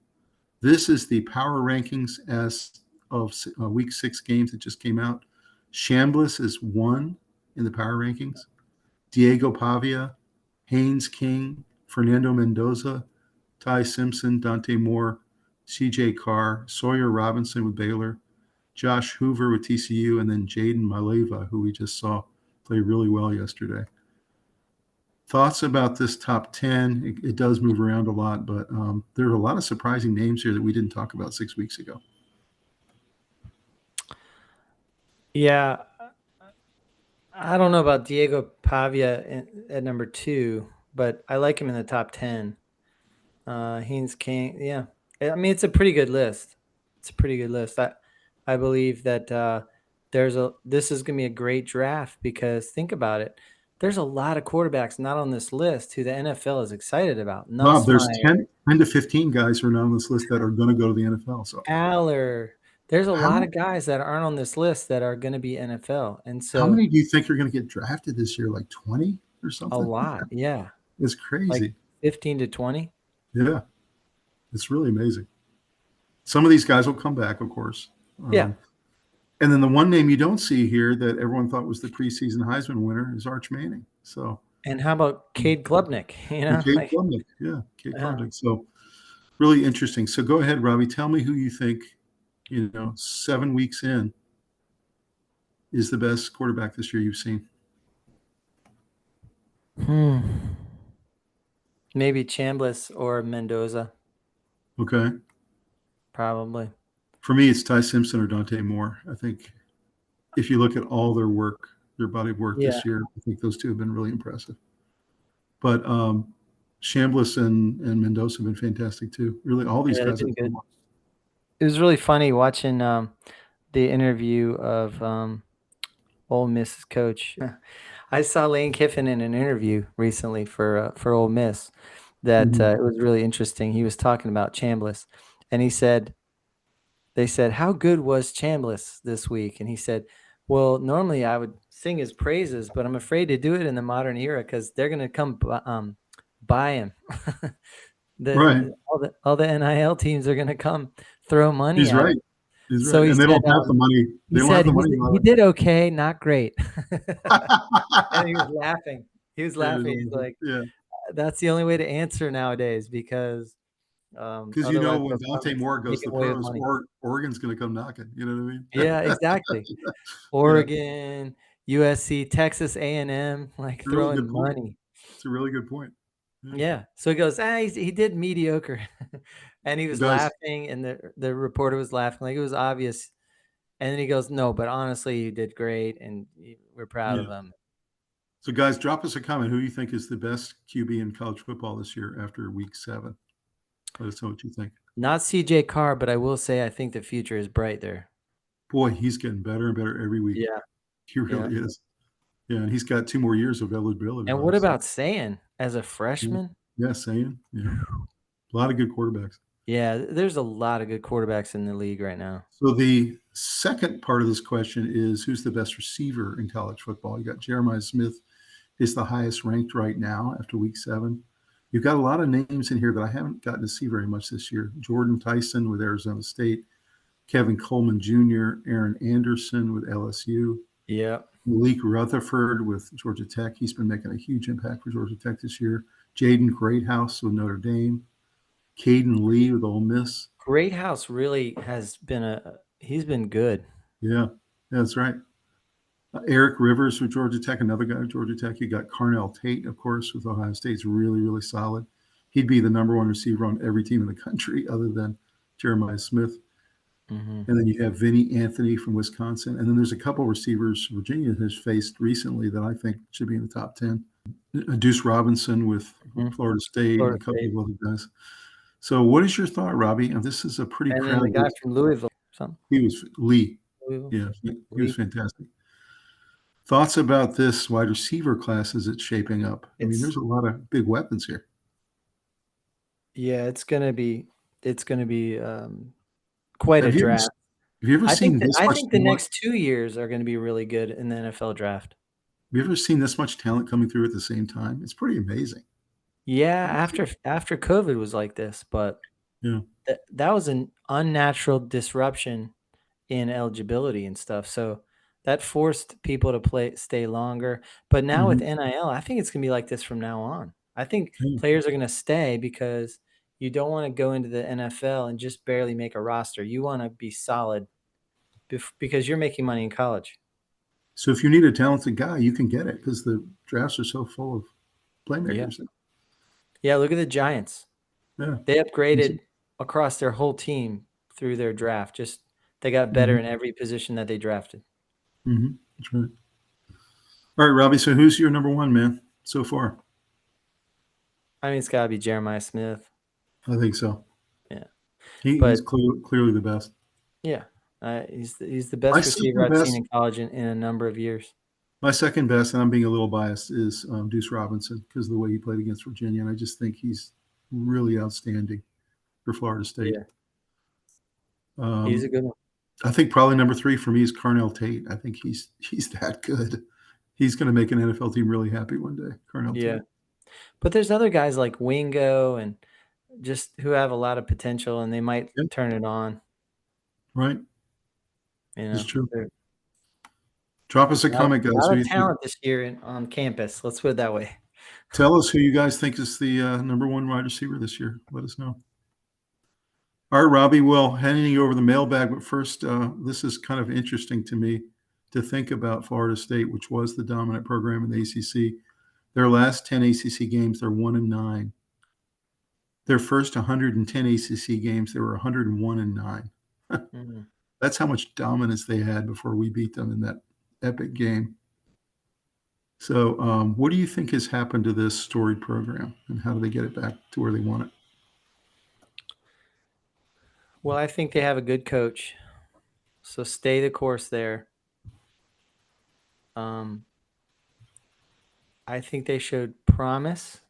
This is the power rankings as of week 6 games that just came out. Chambliss is 1 in the power rankings. Diego Pavia, Haynes King, Fernando Mendoza, Ty Simpson, Dante Moore, CJ Carr, Sawyer Robinson with Baylor, Josh Hoover with TCU, and then Jaden Maleva, who we just saw play really well yesterday. Thoughts about this top 10? It does move around a lot, but there are a lot of surprising names here that we didn't talk about 6 weeks ago. Yeah. I don't know about Diego Pavia at number 2, but I like him in the top 10. Haynes King, yeah. I mean, it's a pretty good list. I believe that this is going to be a great draft because think about it. There's a lot of quarterbacks not on this list who the NFL is excited about. Bob, there's 10 to 15 guys who are not on this list that are going to go to the NFL. So Aller. There's a lot of guys that aren't on this list that are going to be NFL. And so how many do you think are going to get drafted this year? Like 20 or something? A lot, yeah. It's crazy. Like 15 to 20. Yeah, it's really amazing. Some of these guys will come back, of course. Yeah. And then the one name you don't see here that everyone thought was the preseason Heisman winner is Arch Manning. So, And how about Cade Klubnik? You and know, Cade like, Klubnik. Yeah, Cade yeah. Klubnik. So, really interesting. So, go ahead, Robbie. Tell me who you think, 7 weeks in, is the best quarterback this year you've seen. Maybe Chambliss or Mendoza, Okay. probably. For me, it's Ty Simpson or Dante Moore. I think if you look at all their work, their body of work Yeah. this year, I think those two have been really impressive. But Chambliss and Mendoza have been fantastic too. Really, all these Yeah, they've guys have been been. good. It was really funny watching the interview of Ole Miss's coach. I saw Lane Kiffin in an interview recently for Ole Miss that Mhm. it was really interesting. He was talking about Chambliss, and he said, they said, "How good was Chambliss this week?" And he said, "Well, normally I would sing his praises, but I'm afraid to do it in the modern era because they're going to come buy him. Right. All the NIL teams are going to come throw money He's at right. him." He's So right. he And they said, don't have the money. They don't have the money, he Robert. did okay, not great. And he was laughing. He was Yeah, laughing. He's like, yeah. that's the only way to answer nowadays because Because otherwise when they'll come Dante Moore goes to making away with pros, money. Oregon's going to come knocking. You know what Yeah, I mean? exactly. Yeah, Oregon, USC, Texas A&M, like it's a really throwing good point. money. It's a really good point. Yeah. Yeah. So he goes, he did mediocre. And he Well, was guys, laughing, and the reporter was laughing. Like, it was obvious. And then he goes, no, but honestly, you did great, and we're proud of yeah. him. So, guys, drop us a comment. Who you think is the best QB in college football this year after week 7? Let us know what you think. Not CJ Carr, but I will say I think the future is bright there. Boy, he's getting better and better every week. Yeah. He Yeah. really is. Yeah, and he's got 2 more years of eligibility And what left. So, about Sayin as a yeah, freshman? yeah, saying, yeah, a lot of good quarterbacks. Yeah, there's a lot of good quarterbacks in the league right now. So the second part of this question is who's the best receiver in college football? You got Jeremiah Smith is the highest ranked right now after week 7. You've got a lot of names in here that I haven't gotten to see very much this year. Jordan Tyson with Arizona State, Kevin Coleman Jr., Aaron Anderson with LSU, Yeah. Malik Rutherford with Georgia Tech. He's been making a huge impact for Georgia Tech this year. Jaden Greathouse with Notre Dame, Caden Lee with Ole Miss. Greathouse really has been he's been good. Yeah, that's right. Eric Rivers with Georgia Tech, another guy with Georgia Tech. You got Carnell Tate, of course, with Ohio State's really, really solid. He'd be the number one receiver on every team in the country other than Jeremiah Smith. Mm-hmm. And then you have Vinny Anthony from Wisconsin. And then there's a couple receivers Virginia has faced recently that I think should be in the top 10. Deuce Robinson with Florida State and Florida a couple State. of other guys. So what is your thought, Robbie? And this is a pretty And then the crowded guy list. from Louisville, something. He was Lee. Louisville. Yeah, he was Lee. fantastic. Thoughts about this wide receiver class as it's shaping up? I mean, there's a lot of big weapons here. Yeah, it's gonna be quite a draft. Have you ever seen this I much think the talent? next 2 years are gonna be really good in the NFL draft. Have you ever seen this much talent coming through at the same time? It's pretty amazing. Yeah, after COVID was like this, but Yeah. that was an unnatural disruption in eligibility and stuff. So that forced people to stay longer. But now with Mhm. NIL, I think it's gonna be like this from now on. I think Yeah. players are gonna stay because you don't want to go into the NFL and just barely make a roster. You want to be solid because you're making money in college. So if you need a talented guy, you can get it because the drafts are so full of Yeah. playmakers. Yeah, look at the Giants. Yeah. They upgraded across their whole team through their draft. Just they got better Mhm. in every position that they drafted. Mhm. That's right. All right, Robbie. So who's your number one man so far? I mean, it's got to be Jeremiah Smith. I think so. Yeah. He's But clearly the best. yeah, he's the My best receiver second I've seen best, in college in a number of years. my second best, and I'm being a little biased, is Deuce Robinson because of the way he played against Virginia, and I just think he's really outstanding for Florida State. Yeah, he's a Um, good one. I think probably number 3 for me is Carnell Tate. I think he's that good. He's going to make an NFL team really happy one day. Carnell Yeah, Tate. but there's other guys like Wingo and just who have a lot of potential, and they might Yeah, turn it on. right. You It's know, true. there's Drop us a a lot, comment, guys. lot Who of you think? talent this year on campus. Let's put it that way. Tell us who you guys think is the number one wide receiver this year. Let us know. All right, Robbie. Well, handing you over the mailbag, but first, this is kind of interesting to me to think about Florida State, which was the dominant program in the ACC. Their last 10 ACC games, they're 1-9. Their first 110 ACC games, they were 101-9. Mhm. That's how much dominance they had before we beat them in that epic game. So, what do you think has happened to this storied program, and how do they get it back to where they want it? Well, I think they have a good coach, so stay the course there. Um, I think they showed promise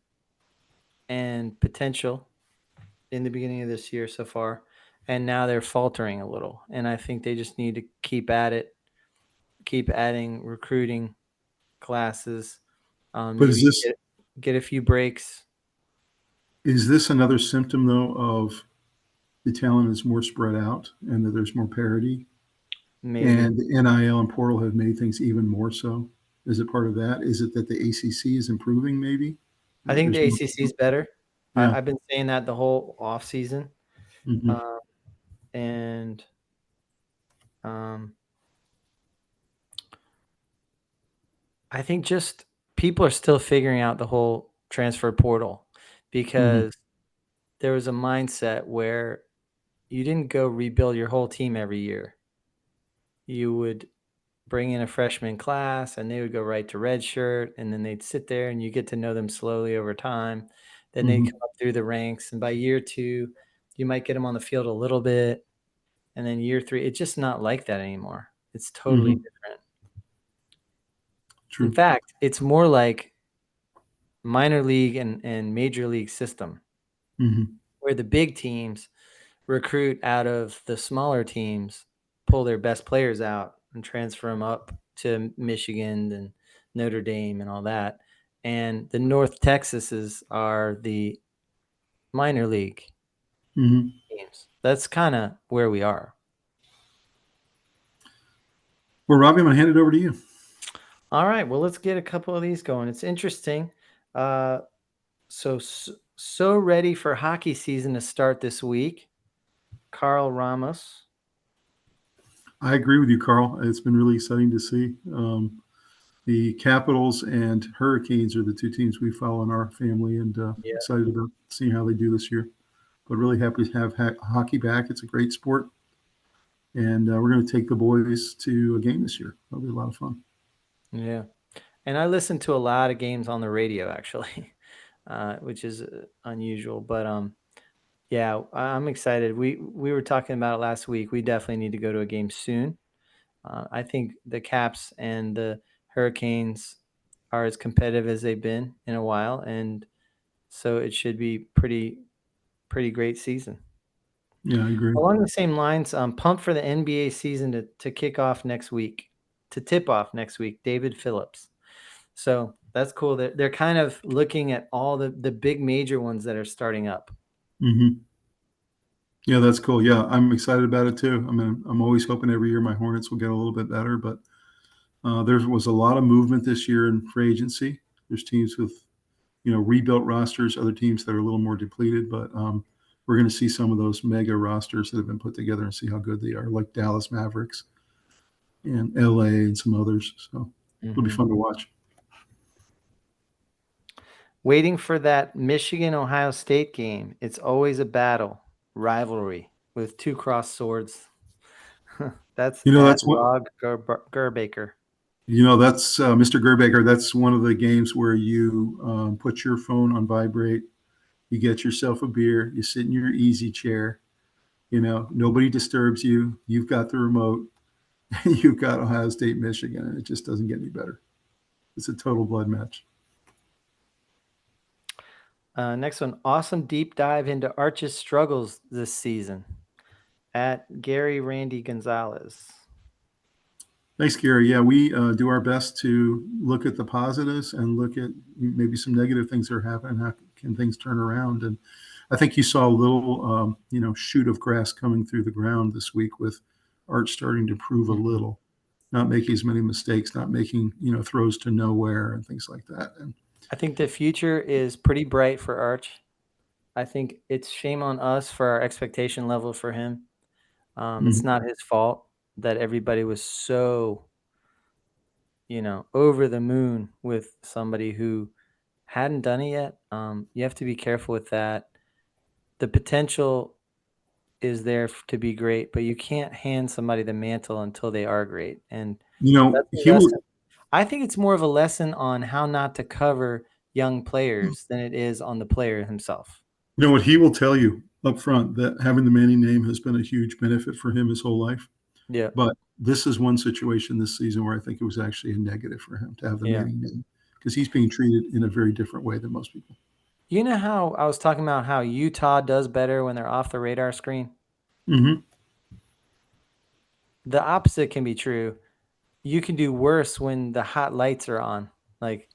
and potential in the beginning of this year so far, and now they're faltering a little. And I think they just need to keep at it, keep adding recruiting classes, But is maybe this get a few breaks. is this another symptom though of the talent is more spread out and that there's more parity, Maybe. and the NIL and portal have made things even more so? Is it part of that? Is it that the ACC is improving? Maybe I think there's the more. ACC is better. Yeah. I've been saying that the whole off season, Hmm. uh, and um, I think just people are still figuring out the whole transfer portal Hmm. because there was a mindset where you didn't go rebuild your whole team every year. You would bring in a freshman class and they would go right to redshirt, and then they'd sit there and you get to know them slowly over time. Then they'd Hmm. come up through the ranks, and by year 2, you might get them on the field a little bit, and then year 3, it's just not like that anymore. It's totally Hmm. different. In True. fact, it's more like minor league and major league system Hmm. where the big teams recruit out of the smaller teams, pull their best players out and transfer them up to Michigan and Notre Dame and all that. And the North Texases are the minor league Hmm. teams. That's kind of where we are. Well, Robbie, I'm going to hand it over to you. All right. Well, let's get a couple of these going. It's interesting. Uh, so ready for hockey season to start this week. Carl Ramos. I agree with you, Carl. It's been really exciting to see. The Capitals and Hurricanes are the two teams we follow in our family, and Yeah. excited about seeing how they do this year. But really happy to have hockey back. It's a great sport, and we're going to take the boys to a game this year. That'll be a lot of fun. Yeah. And I listen to a lot of games on the radio actually, which is unusual. But yeah, I'm excited. We were talking about it last week. We definitely need to go to a game soon. I think the Caps and the Hurricanes are as competitive as they've been in a while, and so it should be pretty great season. Yeah, I agree. Along the same lines, pumped for the NBA season to kick off next week, to tip off next week. David Phillips. So that's cool. They're kind of looking at all the big major ones that are starting up. Hmm. Yeah, that's cool. Yeah, I'm excited about it too. I mean, I'm always hoping every year my Hornets will get a little bit better, but there was a lot of movement this year in free agency. There's teams with rebuilt rosters, other teams that are a little more depleted, but we're going to see some of those mega rosters that have been put together and see how good they are, like Dallas Mavericks and LA and some others. So it'll be Mhm. fun to watch. Waiting for that Michigan Ohio State game. It's always a battle, rivalry with two crossed swords. That's at That's what Rog Gerbaker. that's Mr. Gerbaker. That's one of the games where you put your phone on vibrate. You get yourself a beer. You sit in your easy chair. Nobody disturbs you. You've got the remote. You've got Ohio State, Michigan, and it just doesn't get any better. It's a total blood match. Next one, awesome deep dive into Arch's struggles this season at Gary Randy Gonzalez. Thanks, Gary. Yeah, we do our best to look at the positives and look at maybe some negative things that are happening. How can things turn around? And I think you saw a little, shoot of grass coming through the ground this week with Art starting to prove a little, not making as many mistakes, not making, throws to nowhere and things like that. And I think the future is pretty bright for Arch. I think it's shame on us for our expectation level for him. It's not his fault that everybody was so, over the moon with somebody who hadn't done it yet. You have to be careful with that. The potential is there to be great, but you can't hand somebody the mantle until they are great. And that's a he will. lesson. I think it's more of a lesson on how not to cover young players than it is on the player himself. You know what he will tell you up front, that having the Manning name has been a huge benefit for him his whole life. Yeah. But this is one situation this season where I think it was actually a negative for him to have the Yeah. Manning name, because he's being treated in a very different way than most people. You know how I was talking about how Utah does better when they're off the radar screen? Mm-hmm. The opposite can be true. You can do worse when the hot lights are on. Like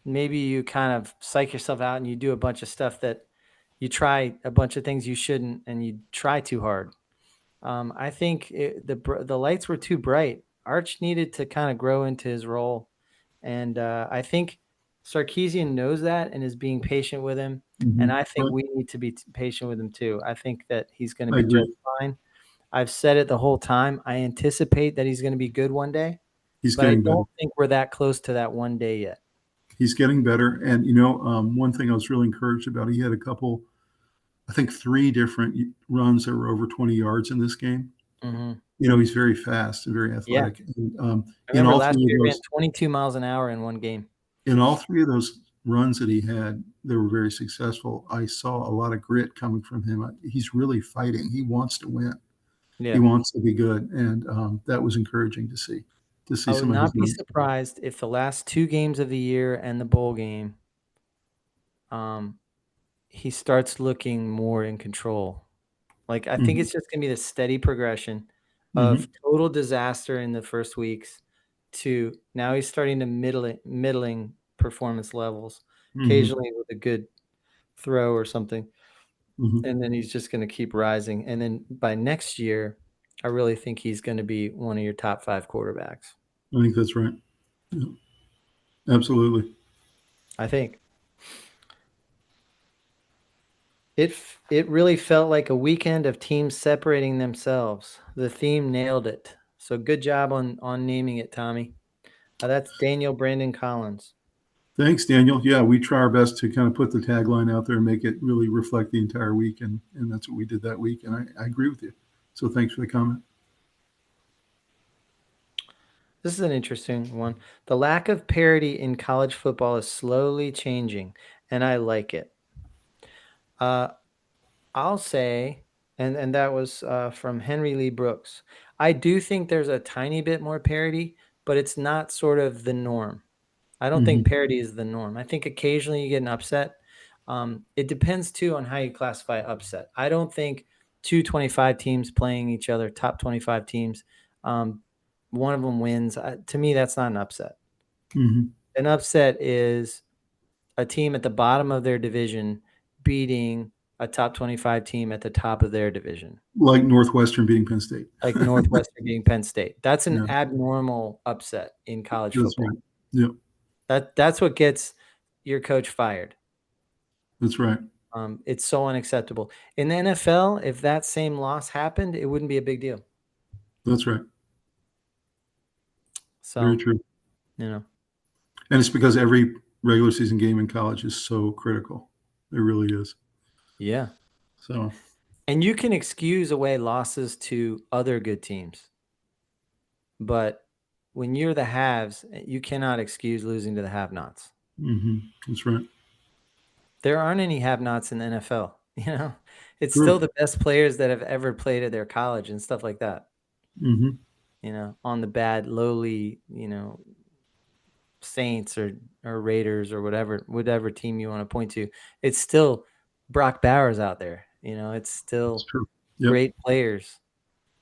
maybe you kind of psych yourself out and you do a bunch of stuff that you try a bunch of things you shouldn't, and you try too hard. I think the lights were too bright. Arch needed to kind of grow into his role, and I think Sarkisian knows that and is being patient with him. And I think we need to be patient with him too. I think that he's going to I be just agree. fine. I've said it the whole time. I anticipate that he's going to be good one day, He's but I getting better. don't think we're that close to that one day yet. He's getting better. And, one thing I was really encouraged about, he had a couple, I think 3 different runs that were over 20 yards in this game. He's very fast and very athletic. Yeah. And, I remember last year he ran 22 miles an hour in one game. In all 3 of those runs that he had, they were very successful. I saw a lot of grit coming from him. He's really fighting. He wants to win. Yeah. He wants to be good. And that was encouraging to see. I would not be surprised if the last 2 games of the year and the bowl game, he starts looking more in control. Like, I think it's just going to be the steady progression of total disaster in the first weeks to now he's starting to middling performance levels, occasionally with a good throw or something. And then he's just going to keep rising. And then by next year, I really think he's going to be one of your top 5 quarterbacks. I think that's right. Yeah. Absolutely. I think. It really felt like a weekend of teams separating themselves. The theme nailed it. So good job on naming it, Tommy. That's Daniel Brandon Collins. Thanks, Daniel. Yeah, we try our best to kind of put the tagline out there and make it really reflect the entire week, and that's what we did that week. And I agree with you. So thanks for the comment. This is an interesting one. The lack of parity in college football is slowly changing, and I like it. I'll say, and that was from Henry Lee Brooks. I do think there's a tiny bit more parity, but it's not sort of the norm. I don't think parity is the norm. I think occasionally you get an upset. It depends too on how you classify upset. I don't think 225 teams playing each other, top 25 teams, one of them wins. To me, that's not an upset. An upset is a team at the bottom of their division beating a top 25 team at the top of their division. Like Northwestern beating Penn State. Like Northwestern beating Penn State. That's an abnormal upset in college football. Right. Yep. That's what gets your coach fired. That's right. It's so unacceptable. In the NFL, if that same loss happened, it wouldn't be a big deal. That's right. So, very true. And it's because every regular season game in college is so critical. It really is. Yeah. So. And you can excuse away losses to other good teams. But when you're the haves, you cannot excuse losing to the have-nots. That's right. There aren't any have-nots in the NFL. It's still the best players that have ever played at their college and stuff like that. On the bad, lowly, Saints or Raiders or whatever team you want to point to. It's still Brock Bowers out there. It's still great players.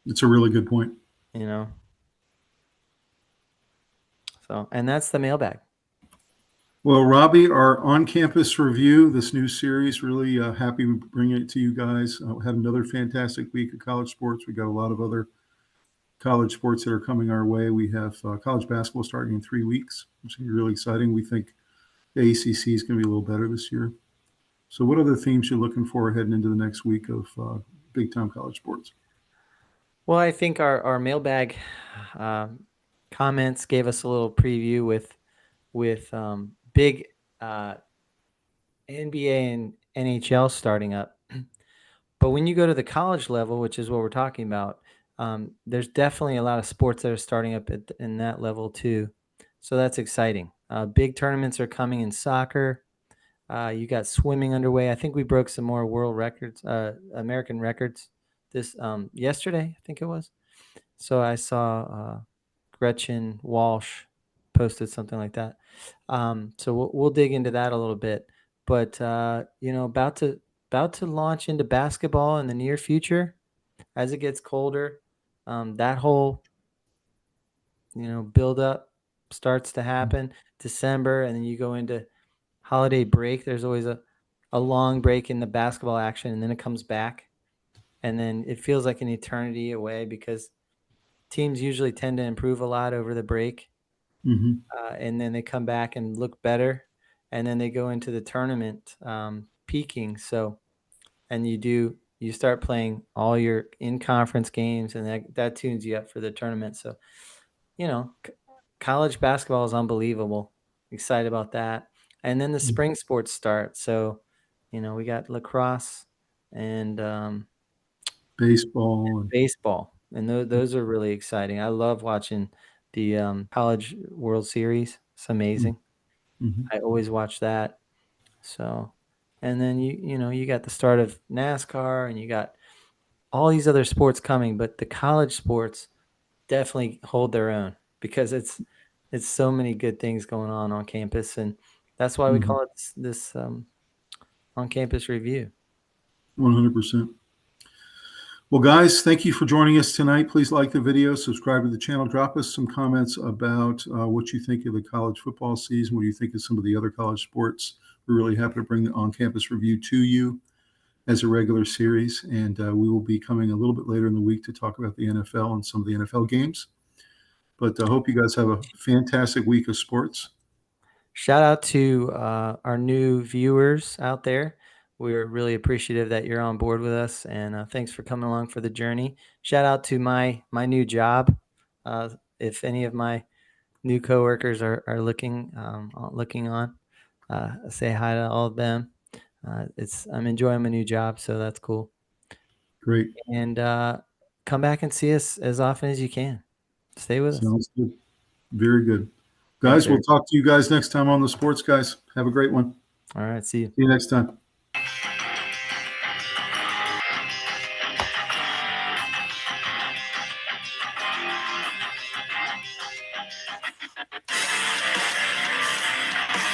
It's a really good point. So, and that's the mailbag. Well, Robbie, our on-campus review, this new series, really happy we bringing it to you guys. Had another fantastic week of college sports. We got a lot of other college sports that are coming our way. We have college basketball starting in 3 weeks, which is really exciting. We think the ACC is going to be a little better this year. So what other themes you're looking for heading into the next week of big-time college sports? Well, I think our mailbag comments gave us a little preview with big NBA and NHL starting up. But when you go to the college level, which is what we're talking about, there's definitely a lot of sports that are starting up in that level too. So that's exciting. Big tournaments are coming in soccer. You got swimming underway. I think we broke some more world records, American records this yesterday, I think it was. So I saw Gretchen Walsh posted something like that. So we'll dig into that a little bit. But about to launch into basketball in the near future as it gets colder. That whole build up starts to happen December, and then you go into holiday break. There's always a long break in the basketball action, and then it comes back, and then it feels like an eternity away because teams usually tend to improve a lot over the break, Mm-hmm. and then they come back and look better, and then they go into the tournament peaking. So, and you start playing all your in conference games, and that tunes you up for the tournament. So, college basketball is unbelievable. Excited about that. And then the spring sports start. So, we got lacrosse and Baseball and baseball, and those are really exciting. I love watching the college World Series. It's amazing. mm-hmm. I always watch that. So, and then you got the start of NASCAR, and you got all these other sports coming, but the college sports definitely hold their own because it's so many good things going on campus, and that's why we Mm-hmm. call it this on campus review. 100%. Well, guys, thank you for joining us tonight. Please like the video, subscribe to the channel, drop us some comments about what you think of the college football season, what do you think of some of the other college sports. We're really happy to bring the on-campus review to you as a regular series, and we will be coming a little bit later in the week to talk about the NFL and some of the NFL games. But I hope you guys have a fantastic week of sports. Shout out to our new viewers out there. We're really appreciative that you're on board with us, and thanks for coming along for the journey. Shout out to my new job. If any of my new coworkers are looking on, say hi to all of them. I'm enjoying my new job, so that's cool. Great. And come back and see us as often as you can. Stay with us. Sounds good. Very good. Thanks, Guys, we'll Eric. talk to you guys next time on the Sports Guys. Have a great one. All right, see you. See you next time.